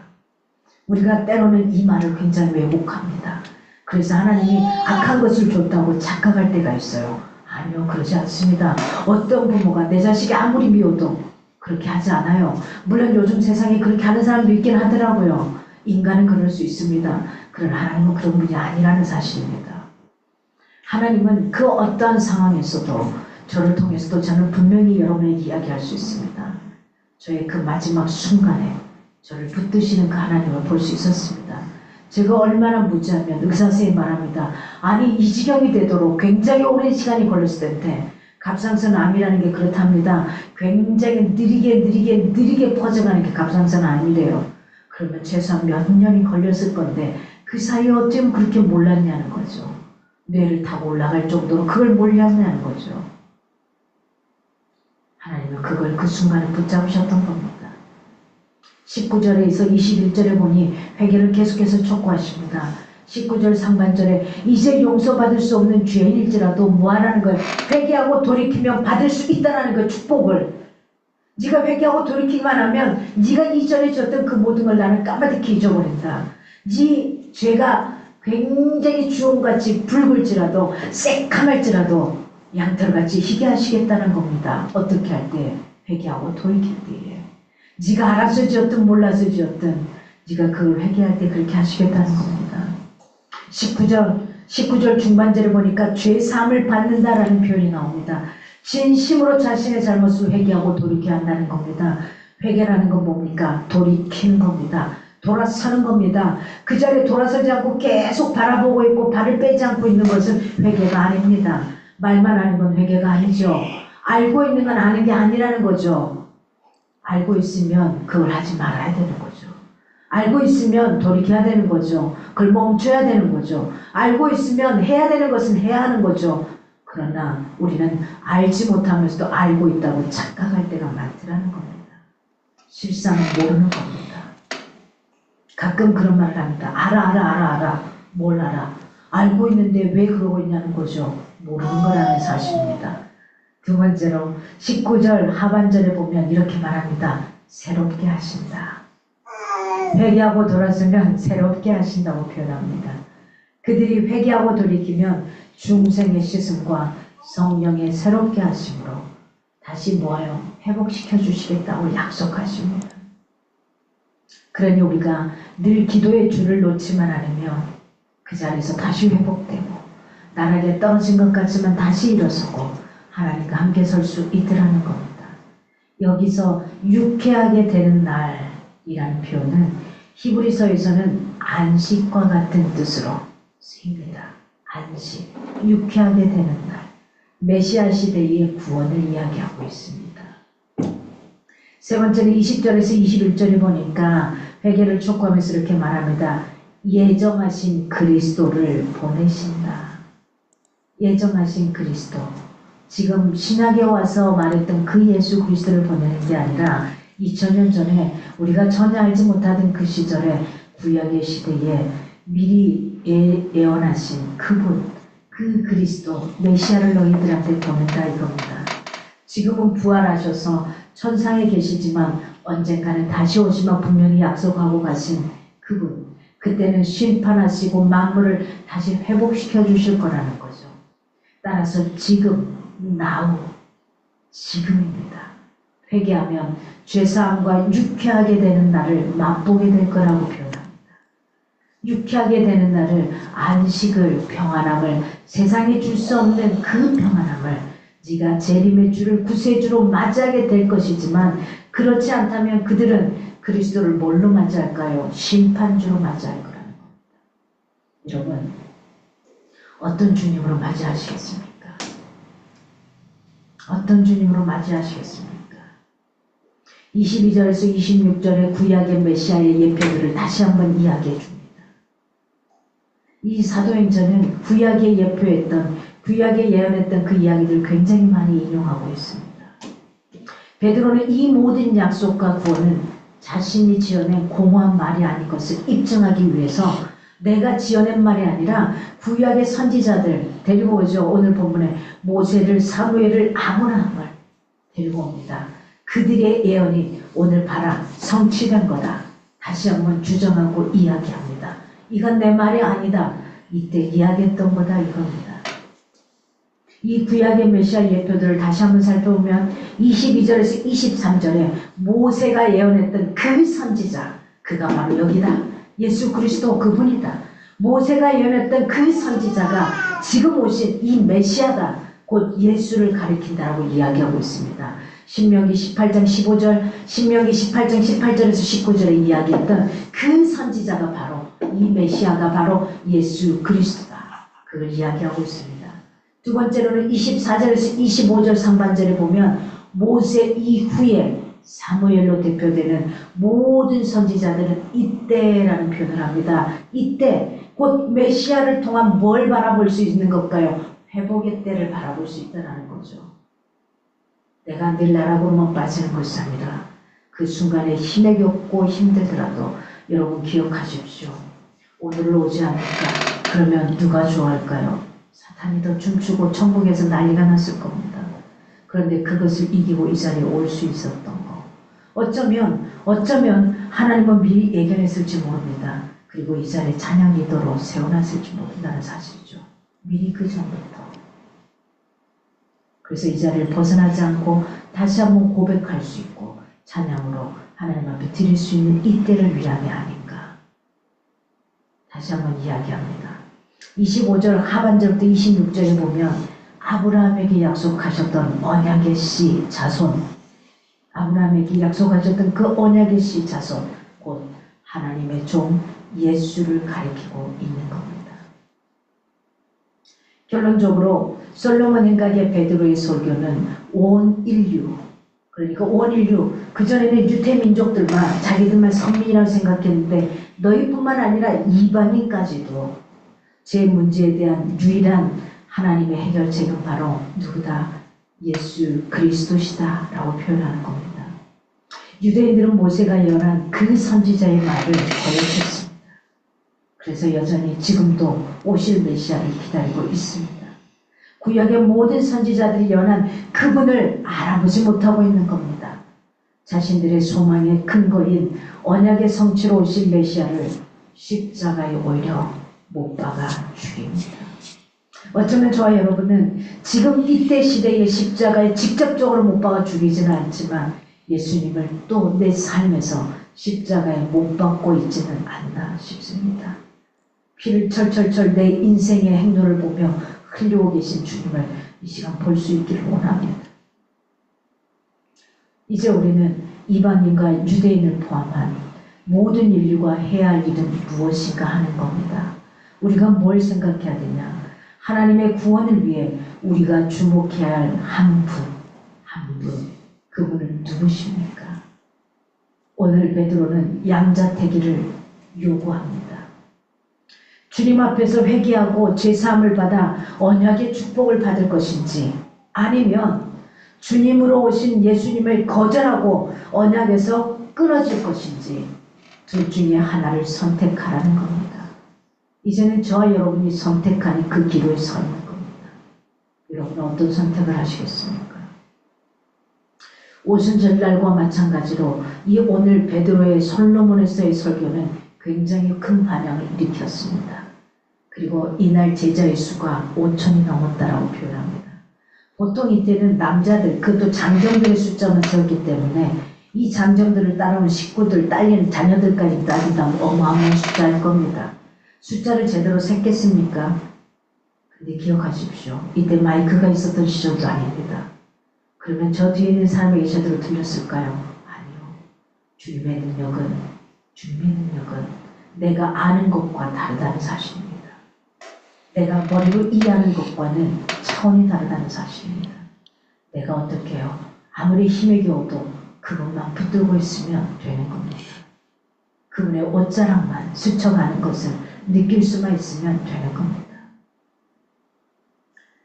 우리가 때로는 이 말을 굉장히 왜곡합니다. 그래서 하나님이 악한 것을 줬다고 착각할 때가 있어요. 아니요, 그러지 않습니다. 어떤 부모가 내 자식이 아무리 미워도 그렇게 하지 않아요. 물론 요즘 세상에 그렇게 하는 사람도 있긴 하더라고요. 인간은 그럴 수 있습니다. 그러나 하나님은 그런 분이 아니라는 사실입니다. 하나님은 그 어떠한 상황에서도 저를 통해서도 저는 분명히 여러분에게 이야기할 수 있습니다. 저의 그 마지막 순간에 저를 붙드시는 그 하나님을 볼 수 있었습니다. 제가 얼마나 무지하면 의사선생님이 말합니다. 아니 이 지경이 되도록 굉장히 오랜 시간이 걸렸을 텐데 갑상선 암이라는 게 그렇답니다. 굉장히 느리게 퍼져가는 게 갑상선 암이래요. 그러면 최소한 몇 년이 걸렸을 건데 그 사이에 어쩜 그렇게 몰랐냐는 거죠. 뇌를 타고 올라갈 정도로 그걸 몰랐냐는 거죠. 하나님은 그걸 그 순간에 붙잡으셨던 겁니다. 19절에서 21절에 보니 회개를 계속해서 촉구하십니다. 19절 상반절에 이제 용서받을 수 없는 죄인일지라도 뭐하라는 거예요? 회개하고 돌이키면 받을 수 있다는 거예요. 축복을. 네가 회개하고 돌이키기만 하면 네가 이전에 줬던 그 모든 걸 나는 까마득히 잊어버린다. 네 죄가 굉장히 주홍같이 붉을지라도 새카말지라도 양털같이 희게 하시겠다는 겁니다. 어떻게 할 때? 회개하고 돌이킬 때에. 네가 알아서 지었든 몰라서 지었든 네가 그걸 회개할 때 그렇게 하시겠다는 겁니다. 19절 중반절에 보니까 죄사함을 받는다라는 표현이 나옵니다. 진심으로 자신의 잘못을 회개하고 돌이켜야 한다는 겁니다. 회개라는 건 뭡니까? 돌이키는 겁니다. 돌아서는 겁니다. 그 자리에 돌아서지 않고 계속 바라보고 있고 발을 빼지 않고 있는 것은 회개가 아닙니다. 말만 하는 건 회개가 아니죠. 알고 있는 건 아는 게 아니라는 거죠. 알고 있으면 그걸 하지 말아야 되는 거죠. 알고 있으면 돌이켜야 되는 거죠. 그걸 멈춰야 되는 거죠. 알고 있으면 해야 되는 것은 해야 하는 거죠. 그러나 우리는 알지 못하면서도 알고 있다고 착각할 때가 많더라는 겁니다. 실상은 모르는 겁니다. 가끔 그런 말을 합니다. 알아. 뭘 알아? 알고 있는데 왜 그러고 있냐는 거죠. 모르는 거라는 사실입니다. 두 번째로 19절 하반절에 보면 이렇게 말합니다. 새롭게 하신다. 회개하고 돌아서면 새롭게 하신다고 표현합니다. 그들이 회개하고 돌이키면 중생의 씻음과 성령의 새롭게 하심으로 다시 뭐예요? 회복시켜 주시겠다고 약속하십니다. 그러니 우리가 늘 기도의 줄을 놓지만 않으면 그 자리에서 다시 회복되고 나락에 떨어진 것 같지만 다시 일어서고 하나님과 함께 설 수 있더라는 겁니다. 여기서 유쾌하게 되는 날이라는 표현은 히브리서에서는 안식과 같은 뜻으로 쓰입니다. 안식, 유쾌하게 되는 날, 메시아 시대의 구원을 이야기하고 있습니다. 세 번째는 20절에서 21절에 보니까 회개를 촉구하면서 이렇게 말합니다. 예정하신 그리스도를 보내신다. 예정하신 그리스도. 지금 신약에 와서 말했던 그 예수 그리스도를 보내는 게 아니라 2000년 전에 우리가 전혀 알지 못하던 그 시절에 구약의 시대에 미리 예언하신 그분, 그 그리스도, 메시아를 너희들한테 보낸다 이겁니다. 지금은 부활하셔서 천상에 계시지만 언젠가는 다시 오시면 분명히 약속하고 가신 그분, 그때는 심판하시고 만물을 다시 회복시켜 주실 거라는 거죠. 따라서 지금, now, 지금입니다. 회개하면 죄사함과 유쾌하게 되는 날을 맛보게 될 거라고 표현합니다. 유쾌하게 되는 날을 안식을, 평안함을, 세상에 줄 수 없는 그 평안함을 네가 재림의 주를 구세주로 맞이하게 될 것이지만 그렇지 않다면 그들은 그리스도를 뭘로 맞이할까요? 심판주로 맞이할 거라는 겁니다. 여러분, 어떤 주님으로 맞이하시겠습니까? 어떤 주님으로 맞이하시겠습니까? 22절에서 26절의 구약의 메시아의 예표들을 다시 한번 이야기해 줍니다. 이 사도행전은 구약에 예표했던, 구약에 예언했던 그 이야기들 굉장히 많이 인용하고 있습니다. 베드로는 이 모든 약속과 구원은 자신이 지어낸 공허한 말이 아닌 것을 입증하기 위해서 내가 지어낸 말이 아니라 구약의 선지자들 데리고 오죠. 오늘 본문에 모세를, 사무엘을, 아브라함을 데리고 옵니다. 그들의 예언이 오늘 봐라 성취된 거다. 다시 한번 주장하고 이야기합니다. 이건 내 말이 아니다. 이때 이야기했던 거다 이겁니다. 이 구약의 메시아 예표들을 다시 한번 살펴보면 22절에서 23절에 모세가 예언했던 그 선지자, 그가 바로 여기다. 예수 그리스도 그분이다. 모세가 예언했던 그 선지자가 지금 오신 이 메시아다. 곧 예수를 가리킨다라고 이야기하고 있습니다. 신명기 18장 15절, 신명기 18장 18절에서 19절에 이야기했던 그 선지자가 바로 이 메시아가 바로 예수 그리스도다. 그걸 이야기하고 있습니다. 두 번째로는 24절에서 25절 상반절에 보면 모세 이후에 사무엘로 대표되는 모든 선지자들은 이때라는 표현을 합니다. 이때 곧 메시아를 통한 뭘 바라볼 수 있는 걸까요? 회복의 때를 바라볼 수 있다는 거죠. 내가 늘 나락으로만 빠지는 것이 아니라 그 순간에 힘에 겪고 힘들더라도 여러분 기억하십시오. 오늘로 오지 않을까? 그러면 누가 좋아할까요? 사탄이 더 춤추고 천국에서 난리가 났을 겁니다. 그런데 그것을 이기고 이 자리에 올 수 있었던 거. 어쩌면 하나님은 미리 예견했을지 모릅니다. 그리고 이 자리에 찬양 리더로 세워놨을지 모른다는 사실이죠. 미리 그 전부터. 그래서 이 자리를 벗어나지 않고 다시 한번 고백할 수 있고 찬양으로 하나님 앞에 드릴 수 있는 이때를 위함이 아닌가. 다시 한번 이야기합니다. 25절 하반절부터 26절에 보면 아브라함에게 약속하셨던 언약의 씨 자손, 아브라함에게 약속하셨던 그 언약의 씨 자손, 곧 하나님의 종 예수를 가리키고 있는 겁니다. 결론적으로 솔로몬 행각의 베드로의 설교는 온 인류, 그러니까 온 인류, 그전에는 유대 민족들만 자기들만 선민이라고 생각했는데 너희뿐만 아니라 이방인까지도 제 문제에 대한 유일한 하나님의 해결책은 바로 누구다? 예수 그리스도시다 라고 표현하는 겁니다. 유대인들은 모세가 예언한 그 선지자의 말을 거역했습니다. 그래서 여전히 지금도 오실 메시아를 기다리고 있습니다. 구약의 모든 선지자들이 예언한 그분을 알아보지 못하고 있는 겁니다. 자신들의 소망의 근거인 언약의 성취로 오실 메시아를 십자가에 오히려 못 박아 죽입니다. 어쩌면 저와 여러분은 지금 이때 시대의 십자가에 직접적으로 못 박아 죽이지는 않지만 예수님을 또 내 삶에서 십자가에 못 박고 있지는 않나 싶습니다. 피를 철철철 내 인생의 행로를 보며 흘리고 계신 주님을 이 시간 볼 수 있기를 원합니다. 이제 우리는 이방인과 유대인을 포함한 모든 인류가 해야 할 일은 무엇인가 하는 겁니다. 우리가 뭘 생각해야 되냐? 하나님의 구원을 위해 우리가 주목해야 할 한 분, 그분은 누구십니까? 오늘 베드로는 양자태기를 요구합니다. 주님 앞에서 회개하고 제사함을 받아 언약의 축복을 받을 것인지, 아니면 주님으로 오신 예수님을 거절하고 언약에서 끊어질 것인지, 둘 중에 하나를 선택하라는 겁니다. 이제는 저와 여러분이 선택하는 그 기로에 서 있는 겁니다. 여러분은 어떤 선택을 하시겠습니까? 오순절날과 마찬가지로 이 오늘 베드로의 솔로몬에서의 설교는 굉장히 큰 반향을 일으켰습니다. 그리고 이날 제자의 수가 5천이 넘었다라고 표현합니다. 보통 이때는 남자들, 그것도 장정들의 숫자만 세웠기 때문에 이 장정들을 따라온 식구들, 딸린 자녀들까지 따진다면 어마어마한 숫자일 겁니다. 숫자를 제대로 셌겠습니까? 근데 기억하십시오. 이때 마이크가 있었던 시절도 아닙니다. 그러면 저 뒤에 있는 사람에게 제대로 들렸을까요? 아니요. 주님의 능력은 내가 아는 것과 다르다는 사실입니다. 내가 머리로 이해하는 것과는 차원이 다르다는 사실입니다. 내가 어떻게 해요? 아무리 힘에 겨워도 그것만 붙들고 있으면 되는 겁니다. 그분의 옷자락만 스쳐가는 것을 느낄 수만 있으면 되는 겁니다.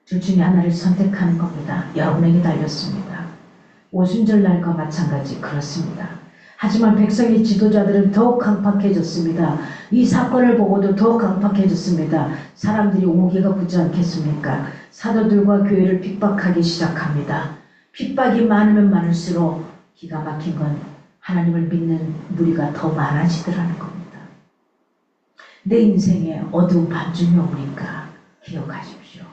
둘 중에 하나를 선택하는 겁니다. 여러분에게 달렸습니다. 오순절날과 마찬가지 그렇습니다. 하지만 백성의 지도자들은 더욱 강팍해졌습니다. 이 사건을 보고도 더욱 강팍해졌습니다. 사람들이 오기가 붙지 않겠습니까? 사도들과 교회를 핍박하기 시작합니다. 핍박이 많으면 많을수록 기가 막힌 건 하나님을 믿는 무리가 더 많아지더라는 겁니다. 내 인생에 어두운 밤중이 오니까 기억하십시오.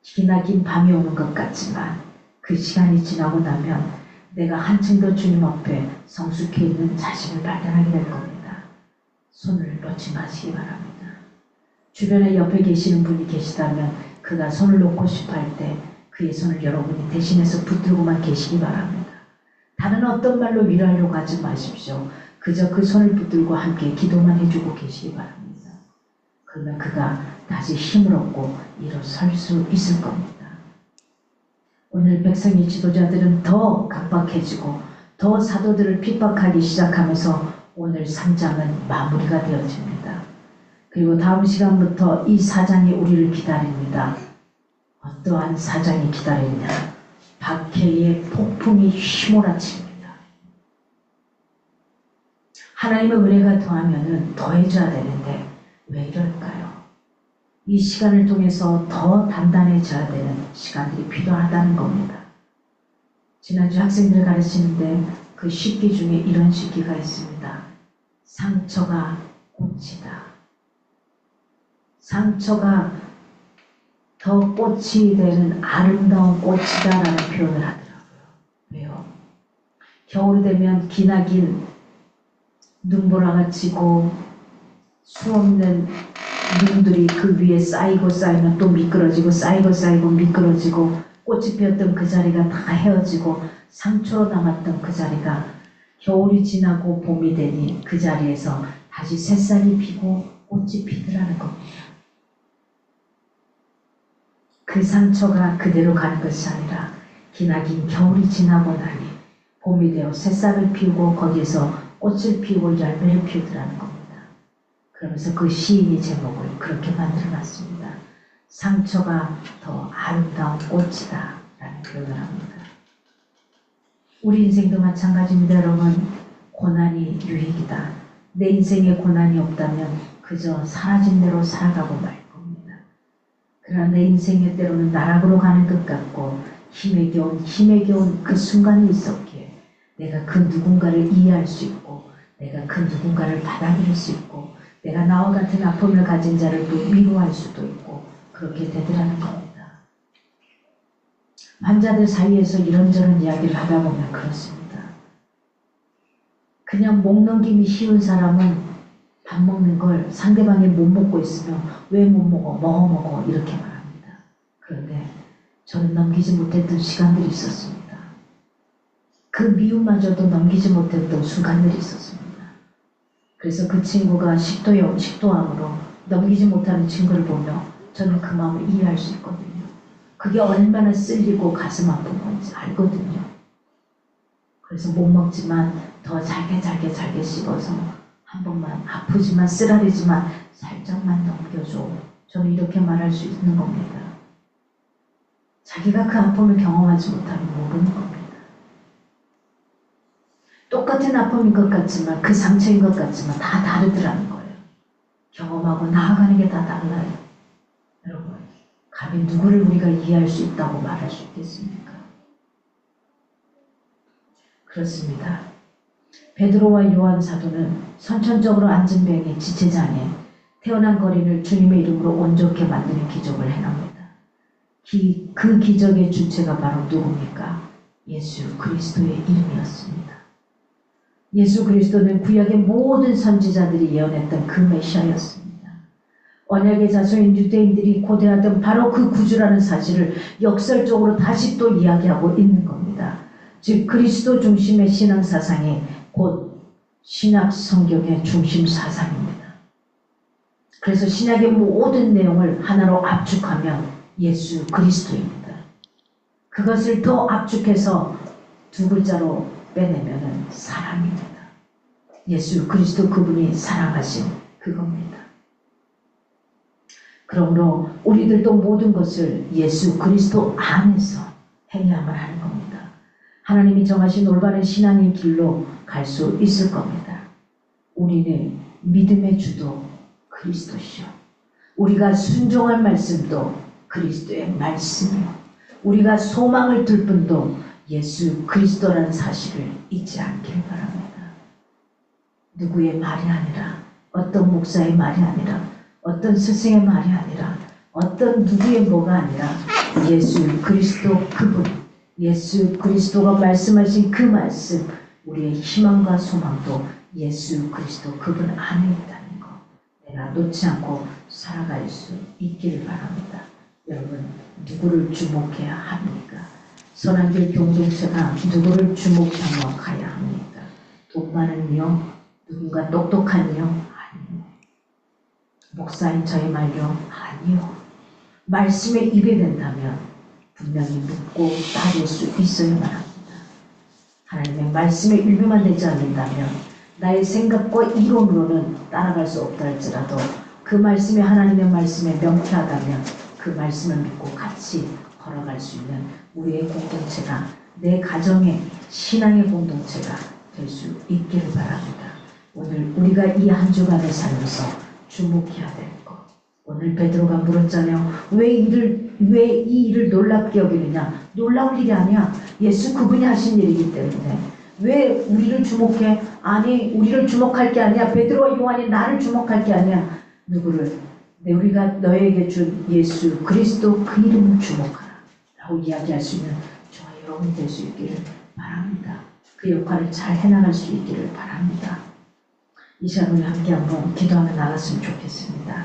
기나긴 밤이 오는 것 같지만 그 시간이 지나고 나면 내가 한층 더 주님 앞에 성숙해 있는 자신을 발견하게 될 겁니다. 손을 놓지 마시기 바랍니다. 주변에 옆에 계시는 분이 계시다면 그가 손을 놓고 싶어 할 때 그의 손을 여러분이 대신해서 붙들고만 계시기 바랍니다. 다른 어떤 말로 위로하려고 하지 마십시오. 그저 그 손을 붙들고 함께 기도만 해주고 계시기 바랍니다. 그러면 그가 다시 힘을 얻고 일어설 수 있을 겁니다. 오늘 백성의 지도자들은 더 강박해지고 더 사도들을 핍박하기 시작하면서 오늘 3장은 마무리가 되어집니다. 그리고 다음 시간부터 이 4장이 우리를 기다립니다. 어떠한 4장이 기다리느냐? 박해의 폭풍이 휘몰아칩니다. 하나님의 은혜가 더하면은 더해져야 되는데 왜 이럴까요? 이 시간을 통해서 더 단단해져야 되는 시간들이 필요하다는 겁니다. 지난주 학생들을 가르치는데 그 식기 중에 이런 식기가 있습니다. 상처가 꽃이다. 상처가 더 꽃이 되는 아름다운 꽃이다라는 표현을 하더라고요. 왜요? 겨울이 되면 기나긴 눈보라가 치고 수없는 눈들이 그 위에 쌓이고 쌓이면 또 미끄러지고 쌓이고 쌓이고 미끄러지고 꽃이 피었던 그 자리가 다 헤어지고 상처로 남았던 그 자리가 겨울이 지나고 봄이 되니 그 자리에서 다시 새싹이 피고 꽃이 피더라는 겁니다. 그 상처가 그대로 가는 것이 아니라 기나긴 겨울이 지나고 나니 봄이 되어 새싹을 피우고 거기에서 꽃을 피우고 열매를 피우더라는 겁니다. 그러면서 그 시인이 제목을 그렇게 만들어놨습니다. 상처가 더 아름다운 꽃이다 라는 표현을 합니다. 우리 인생도 마찬가지입니다. 여러분, 고난이 유익이다. 내 인생에 고난이 없다면 그저 사라진 대로 살아가고 말 겁니다. 그러나 내 인생의 때로는 나락으로 가는 것 같고 힘에 겨운 그 순간이 있었기에 내가 그 누군가를 이해할 수 있고 내가 그 누군가를 받아들일 수 있고 내가 나와 같은 아픔을 가진 자를 또 위로할 수도 있고 그렇게 되더라는 겁니다. 환자들 사이에서 이런저런 이야기를 하다 보면 그렇습니다. 그냥 목 넘김이 쉬운 사람은 밥 먹는 걸 상대방이 못 먹고 있으면 왜 못 먹어? 먹어 이렇게 말합니다. 그런데 저는 넘기지 못했던 시간들이 있었습니다. 그 미움마저도 넘기지 못했던 순간들이 있었습니다. 그래서 그 친구가 식도암으로 넘기지 못하는 친구를 보며 저는 그 마음을 이해할 수 있거든요. 그게 얼마나 쓸리고 가슴 아픈 건지 알거든요. 그래서 못 먹지만 더 잘게 씹어서 한 번만 아프지만 쓰라리지만 살짝만 넘겨줘. 저는 이렇게 말할 수 있는 겁니다. 자기가 그 아픔을 경험하지 못하면 모르는 겁니다. 똑같은 아픔인 것 같지만 그 상처인 것 같지만 다 다르더라는 거예요. 경험하고 나아가는 게 다 달라요. 여러분, 감히 누구를 우리가 이해할 수 있다고 말할 수 있겠습니까? 그렇습니다. 베드로와 요한 사도는 선천적으로 앉은 병의 지체장애, 태어난 거린을 주님의 이름으로 온전케 만드는 기적을 행합니다. 그 기적의 주체가 바로 누굽니까? 예수 그리스도의 이름이었습니다. 예수 그리스도는 구약의 모든 선지자들이 예언했던 그 메시아였습니다. 언약의 자손인 유대인들이 고대하던 바로 그 구주라는 사실을 역설적으로 다시 또 이야기하고 있는 겁니다. 즉 그리스도 중심의 신앙 사상이 곧 신약 성경의 중심 사상입니다. 그래서 신약의 모든 내용을 하나로 압축하면 예수 그리스도입니다. 그것을 더 압축해서 두 글자로 빼내면 사랑입니다. 예수 그리스도 그분이 사랑하신 그겁니다. 그러므로 우리들도 모든 것을 예수 그리스도 안에서 행해야만 하는 겁니다. 하나님이 정하신 올바른 신앙의 길로 갈 수 있을 겁니다. 우리는 믿음의 주도 그리스도시요. 우리가 순종할 말씀도 그리스도의 말씀이요. 우리가 소망을 둘 뿐도 예수 그리스도라는 사실을 잊지 않길 바랍니다. 누구의 말이 아니라 어떤 목사의 말이 아니라 어떤 스승의 말이 아니라 어떤 누구의 뭐가 아니라 예수 그리스도 그분, 예수 그리스도가 말씀하신 그 말씀, 우리의 희망과 소망도 예수 그리스도 그분 안에 있다는 것, 내가 놓지 않고 살아갈 수 있기를 바랍니다. 여러분, 누구를 주목해야 합니까? 선한길 공동체가 누구를 주목하며 가야 합니까? 돈 많은 영, 누군가 똑똑한 영? 아니요. 목사인 저의 말요? 아니요. 말씀에 입에 된다면 분명히 묻고 따를 수 있어야만 합니다. 하나님의 말씀에 입에만 되지 않는다면 나의 생각과 이론으로는 따라갈 수 없다 할지라도 그 말씀이 하나님의 말씀에 명쾌하다면 그 말씀을 믿고 같이 걸어갈 수 있는 우리의 공동체가, 내 가정의 신앙의 공동체가 될 수 있기를 바랍니다. 오늘 우리가 이 한 주간을 살면서 주목해야 될 것, 오늘 베드로가 물었잖아요. 왜 이 일을 놀랍게 여기느냐? 놀라울 일이 아니야. 예수 그분이 하신 일이기 때문에. 왜 우리를 주목해? 아니, 우리를 주목할 게 아니야. 베드로와 요한이 나를 주목할 게 아니야. 누구를? 우리가 너에게 준 예수 그리스도 그 이름을 주목하라 라고 이야기할 수 있는 저와 여러분이 될 수 있기를 바랍니다. 그 역할을 잘 해나갈 수 있기를 바랍니다. 이 시간 우리 함께 한번 기도하며 나갔으면 좋겠습니다.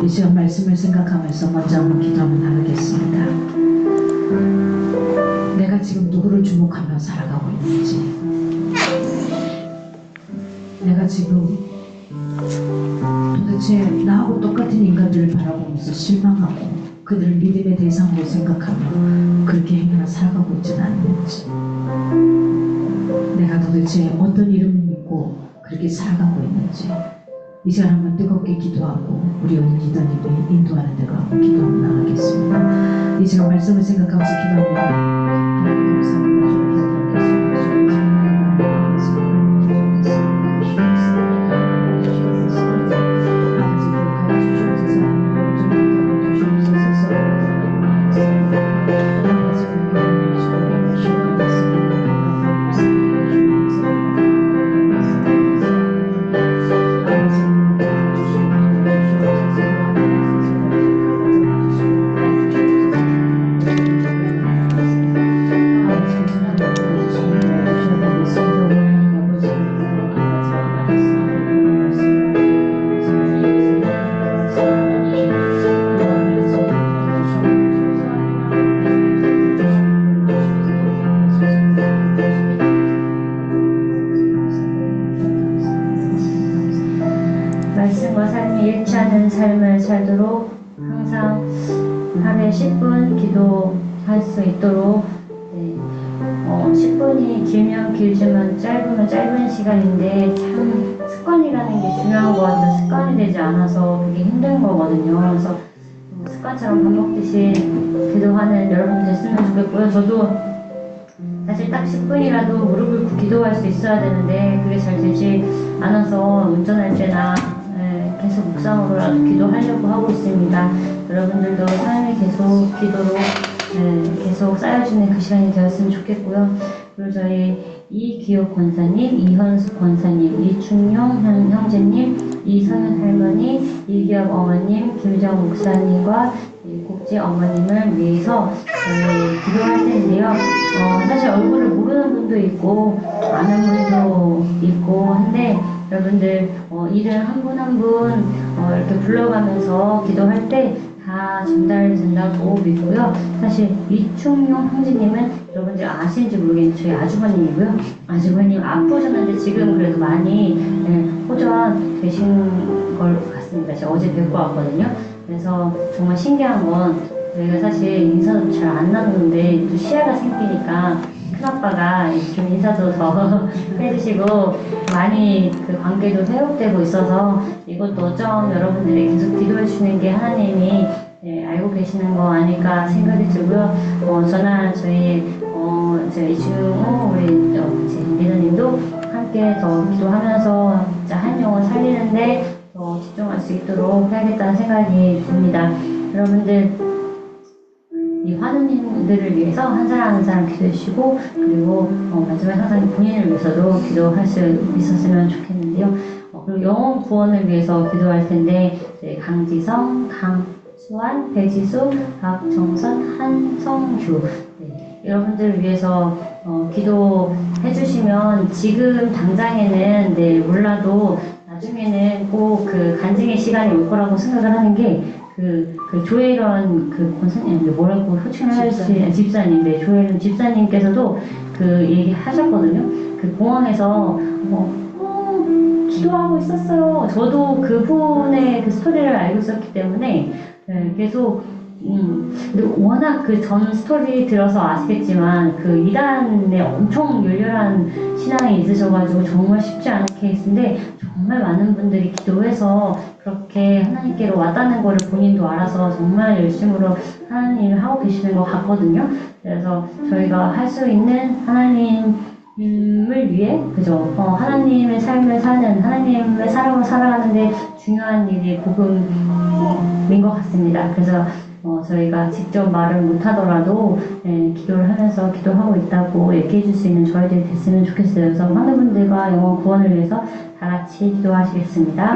이 시간 말씀을 생각하면서 먼저 한번 기도하며 나가겠습니다. 내가 지금 누구를 주목하며 살아가고 있는지, 내가 지금 도대체 나하고 똑같은 인간들을 바라보면서 실망하고 그들을 믿음의 대상으로 생각하며 그렇게 행하며 살아가고 있지는 않는지, 내가 도대체 어떤 이름을 믿고 그렇게 살아가고 있는지 이 시간 한번 뜨겁게 기도하고 우리 오늘 리더님이 인도하는 대로 한번 기도하며 나가겠습니다. 이 시간 말씀을 생각하면서 기도합니다. 하나님 감사합니다. 말씀과 삶이 일치하는 삶을 살도록 항상 하루에 10분 기도할 수 있도록 10분이 길면 길지만 짧으면 짧은 시간인데 참 습관이라는 게 중요한 것 같아요. 습관이 되지 않아서 그게 힘든 거거든요. 그래서 습관처럼 밥 먹듯이 기도하는 여러분 됐으면 좋겠고요. 저도 사실 딱 10분이라도 무릎을 꿇고 기도할 수 있어야 되는데 그게 잘 되지 않아서 운전할 때나 계속 묵상으로라도 기도하려고 하고 있습니다. 여러분들도 삶에 계속 기도로 계속 쌓여지는 그 시간이 되었으면 좋겠고요. 그리고 저희 이기옥 권사님, 이현숙 권사님, 이충용 형제님, 이성현 할머니, 이기혁 어머님, 김정 목사님과 국지 어머님을 위해서 기도할 텐데요. 사실 얼굴을 모르는 분도 있고 아는 분도 있고 한데 여러분들 일은 한 분 한 분 이렇게 불러가면서 기도할 때 다 전달된다고 믿고요. 사실 이충용 형제님은 여러분들 아시는지 모르겠는데 저희 아주버님이고요. 아주버님 아프셨는데 지금 그래도 많이 호전되신 걸 같습니다. 제가 어제 뵙고 왔거든요. 그래서 정말 신기한 건 저희가 사실 인사도 잘 안 나누는데 또 시야가 생기니까 큰아빠가 좀 인사도 더 해주시고 많이 그 관계도 회복되고 있어서 이것도 어쩜 여러분들이 계속 기도해 주시는 게 하나님이 알고 계시는 거 아닐까 생각이 들고요. 저나 저희 이충호 우리 제 리더님도 함께 더 기도하면서 진짜 한 영혼 살리는데 더 집중할 수 있도록 해야겠다는 생각이 듭니다. 여러분들 이 환우님들을 위해서 한 사람 한 사람 기도해 주시고 그리고 마지막에 항상 본인을 위해서도 기도할 수 있었으면 좋겠는데요. 그리고 영혼 구원을 위해서 기도할 텐데 강지성, 강수환, 배지수, 박정선, 한성규 여러분들을 위해서 기도해 주시면 지금 당장에는 몰라도 나중에는 꼭 그 간증의 시간이 올 거라고 생각을 하는 게 그 조혜련 그 권사님 뭐라고 호칭하실지 집사님, 조혜련 집사님께서도 그 얘기 하셨거든요. 그 공항에서 기도하고 있었어요. 저도 그분의 그 스토리를 알고 있었기 때문에 계속 근데 워낙 그 전 스토리 들어서 아시겠지만 그 이단에 엄청 열렬한 신앙이 있으셔가지고 정말 쉽지 않은 케이스인데 정말 많은 분들이 기도해서 그렇게 하나님께로 왔다는 거를 본인도 알아서 정말 열심으로 하나님을 하고 계시는 것 같거든요. 그래서 저희가 할 수 있는 하나님을 위해 그죠? 하나님의 삶을 사는 하나님의 사람을 살아가는데 중요한 일이 복음인 것 같습니다. 그래서 저희가 직접 말을 못하더라도 기도를 하면서 기도하고 있다고 얘기해 줄 수 있는 저희들이 됐으면 좋겠어요. 그래서 많은 분들과 영혼 구원을 위해서 다 같이 기도하시겠습니다.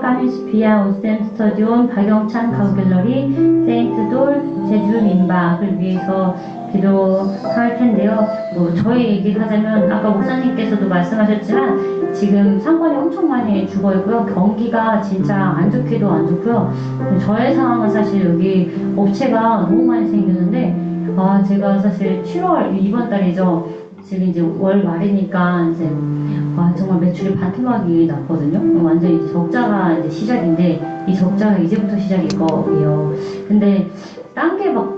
까미스피아 오스템 스터디온 박영찬 가구갤러리 세인트돌 제주 민박을 위해서 기도할 텐데요. 저희 얘기를 하자면 아까 목사님께서도 말씀하셨지만 지금 상권이 엄청 많이 죽어 있고요. 경기가 진짜 안 좋기도 안 좋고요. 저의 상황은 사실 여기 업체가 너무 많이 생겼는데 제가 사실 7월 이번 달이죠. 지금 이제 월 말이니까 이제 정말 매출이 반토막이 났거든요. 완전 이제 적자가 이제 시작인데 이 적자가 이제부터 시작일 거예요. 근데 딴 게 막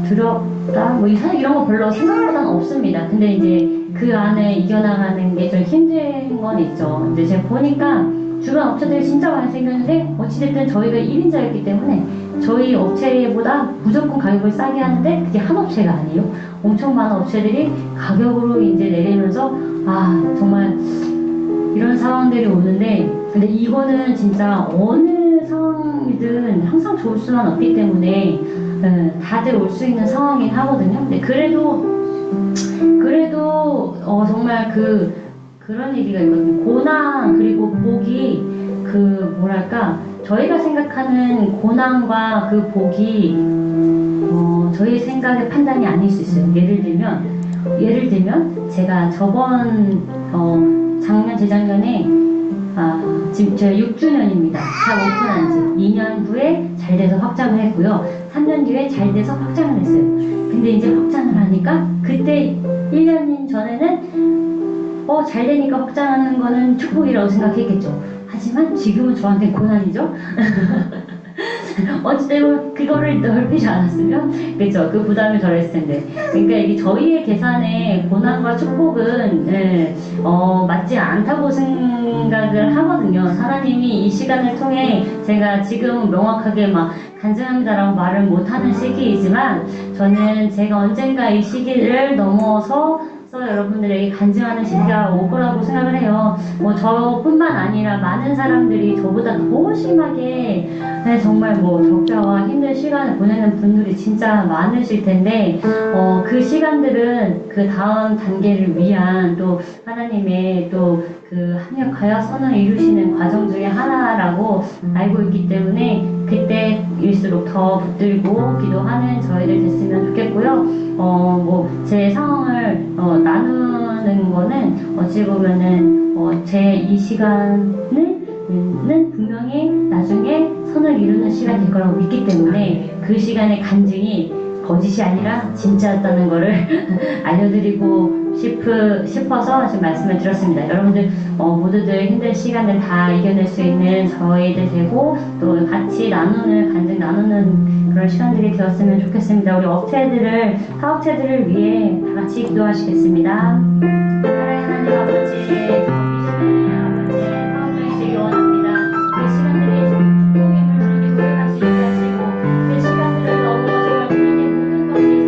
두렵다 이런 거 별로 생각보다는 없습니다. 근데 이제 그 안에 이겨나가는 게 좀 힘든 건 있죠. 이제 제가 보니까 주변 업체들이 진짜 많이 생겼는데 어찌됐든 저희가 1인자였기 때문에 저희 업체보다 무조건 가격을 싸게 하는데 그게 한 업체가 아니에요. 엄청 많은 업체들이 가격으로 이제 내리면서 정말 이런 상황들이 오는데 근데 이거는 진짜 어느 상황이든 항상 좋을 수는 없기 때문에 다들 올 수 있는 상황이긴 하거든요. 근데 그래도 정말 그런 얘기가 있거든요. 고난 그리고 복이 저희가 생각하는 고난과 그 복이 저희 생각의 판단이 아닐 수 있어요. 예를 들면 제가 작년 재작년에 지금 제가 6주년입니다. 샵 오픈한 지 2년 후에 잘 돼서 확장을 했고요. 3년 뒤에 잘 돼서 확장을 했어요. 근데 이제 확장을 하니까 그때 1년 전에는 잘 되니까 확장하는 거는 축복이라고 생각했겠죠. 하지만 지금은 저한테 고난이죠. 어찌되면 그거를 넓히지 않았으면 그쵸, 그 부담이 덜했을 텐데. 그러니까 이게 저희의 계산에 고난과 축복은 맞지 않다고 생각을 하거든요. 하나님이 이 시간을 통해 제가 지금 명확하게 막 간증합니다라고 말을 못하는 시기이지만 저는 제가 언젠가 이 시기를 넘어서 여러분들에게 간증하는 시기가 올 거라고 생각을 해요. 저뿐만 아니라 많은 사람들이 저보다 더 심하게 정말 적자와 힘든 시간을 보내는 분들이 진짜 많으실 텐데 그 시간들은 그 다음 단계를 위한 또 하나님의 또 그 합력하여 선을 이루시는 과정 중에 하나라고 알고 있기 때문에 그때일수록 더 붙들고 기도하는 저희들 됐으면 좋겠고요. 제 상황을 나누는 거는 어찌 보면은 제 이 시간은 분명히 나중에 선을 이루는 시간이 될 거라고 믿기 때문에 그 시간의 간증이 거짓이 아니라 진짜였다는 거를 알려드리고 싶어서 지금 말씀을 드렸습니다. 여러분들 모두들 힘든 시간을 다 이겨낼 수 있는 저희들 되고 또 같이 간증 나누는 그런 시간들이 되었으면 좋겠습니다. 우리 사업체들을 위해 다 같이 기도하시겠습니다. 사랑하는 하나님 아버지, 비전의 아버지, 사업을 되기 원합니다. 그 시간들이 축복의 물들이 고백할 수 있게 하시고 그 시간들을 넘어 정말 주님의 모든 것을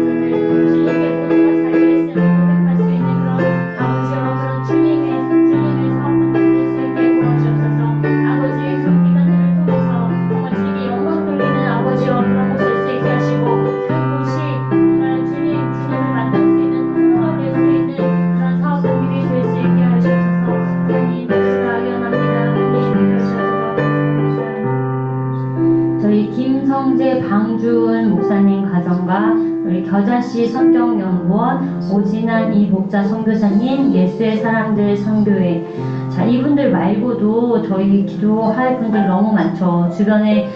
우리 겨자씨 성경연구원, 오진환 이복자 선교사님, 예수의 사람들 선교회. 자, 이분들 말고도 저희 기도할 분들 너무 많죠. 주변에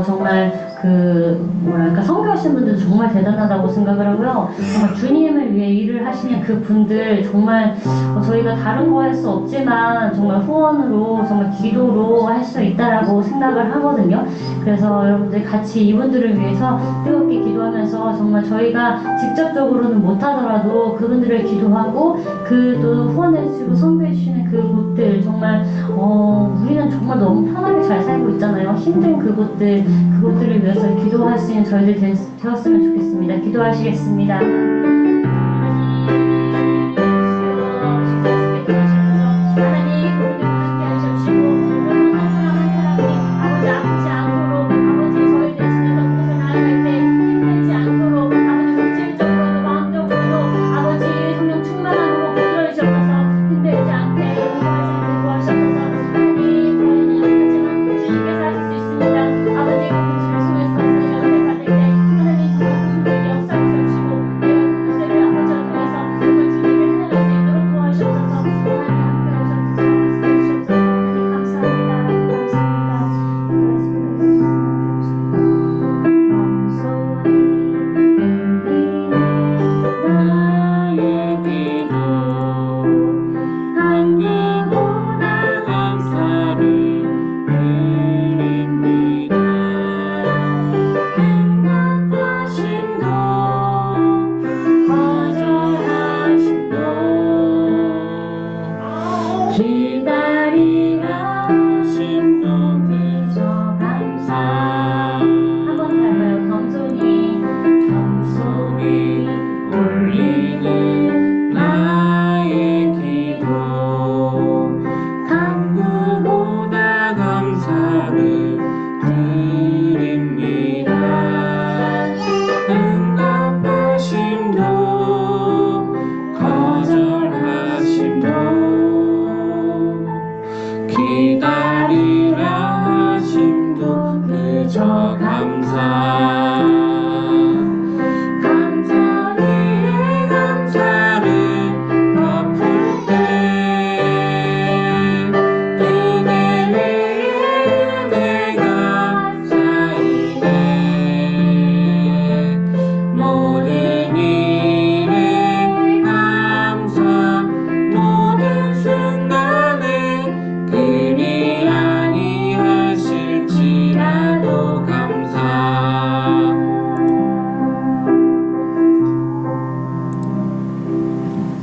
정말 선교하시는 분들 정말 대단하다고 생각을 하고요. 정말 주님을 위해 일을 하시는 그 분들 정말 저희가 다른 거 할 수 없지만 정말 후원으로 정말 기도로 할 수 있다라고 생각을 하거든요. 그래서 여러분들 같이 이분들을 위해서 뜨겁게 기도하면서 정말 저희가 직접적으로는 못하더라도 그분들을 기도하고 그 또 후원해주시고 선교해주시는 그 곳들 정말 우리는 정말 너무 편하게 잘 살고 있잖아요. 힘든 그곳들을 위해서 기도할 수 있는 저희들 되었으면 좋겠습니다. 기도하시겠습니다.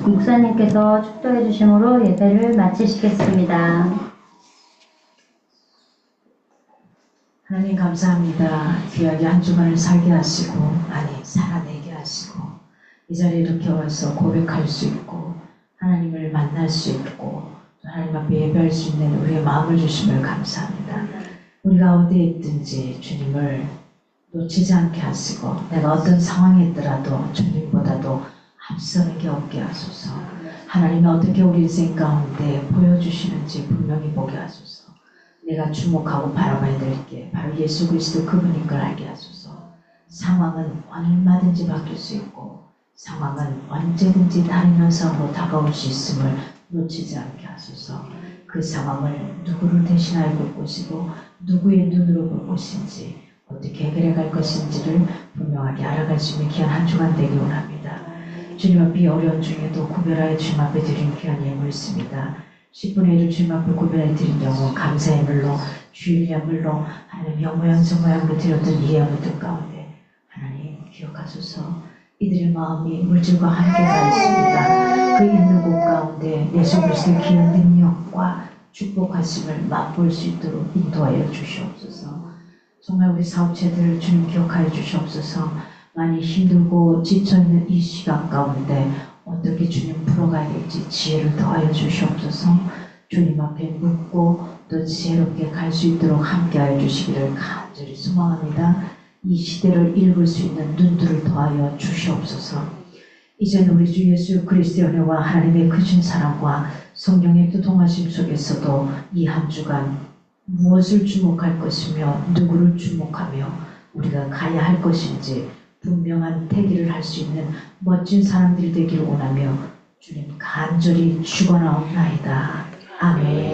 목사님께서 축도해 주심으로 예배를 마치시겠습니다. 하나님 감사합니다. 귀하게 한 주간을 살게 하시고 살아내게 하시고 이 자리에 이렇게 와서 고백할 수 있고 하나님을 만날 수 있고 하나님 앞에 예배할 수 있는 우리의 마음을 주심을 감사합니다. 우리가 어디에 있든지 주님을 놓치지 않게 하시고 내가 어떤 상황에 있더라도 주님보다도 앞서는 게 없게 하소서. 하나님이 어떻게 우리 인생 가운데 보여주시는지 분명히 보게 하소서. 내가 주목하고 바라봐야 될 게 바로 예수 그리스도 그분인 걸 알게 하소서. 상황은 얼마든지 바뀔 수 있고 상황은 언제든지 다른 현상으로 다가올 수 있음을 놓치지 않게 하소서. 그 상황을 누구를 대신하여 볼 것이고 누구의 눈으로 볼 것인지 어떻게 해결해 갈 것인지를 분명하게 알아갈 수 있는 귀한 한 주간 되기 원합니다. 주님 앞에 어려운 중에도 구별하여 주님 앞에 드린 귀한 예물 있습니다. 10분의 1을 주님 앞에 구별하여 드린 영혼 감사의 물로 주일의 물로 하나님 영모양 성모양으로 드렸던 이 예물들 가운데 하나님 기억하소서. 이들의 마음이 물질과 함께가 있습니다. 그 있는 곳 가운데 예수 그리스도의 귀한 능력과 축복하심을 맛볼 수 있도록 인도하여 주시옵소서. 정말 우리 사업체들을 주님 기억하여 주시옵소서. 많이 힘들고 지쳐있는 이 시간 가운데 어떻게 주님 풀어가야 될지 지혜를 더하여 주시옵소서. 주님 앞에 묻고 또 지혜롭게 갈 수 있도록 함께하여 주시기를 간절히 소망합니다. 이 시대를 읽을 수 있는 눈들을 더하여 주시옵소서. 이제는 우리 주 예수 그리스도의 은혜와 하나님의 크신 사랑과 성령의 교통하심 속에서도 이 한 주간 무엇을 주목할 것이며 누구를 주목하며 우리가 가야 할 것인지 분명한 태기를 할 수 있는 멋진 사람들이 되기를 원하며 주님 간절히 축원하옵나이다. 아멘.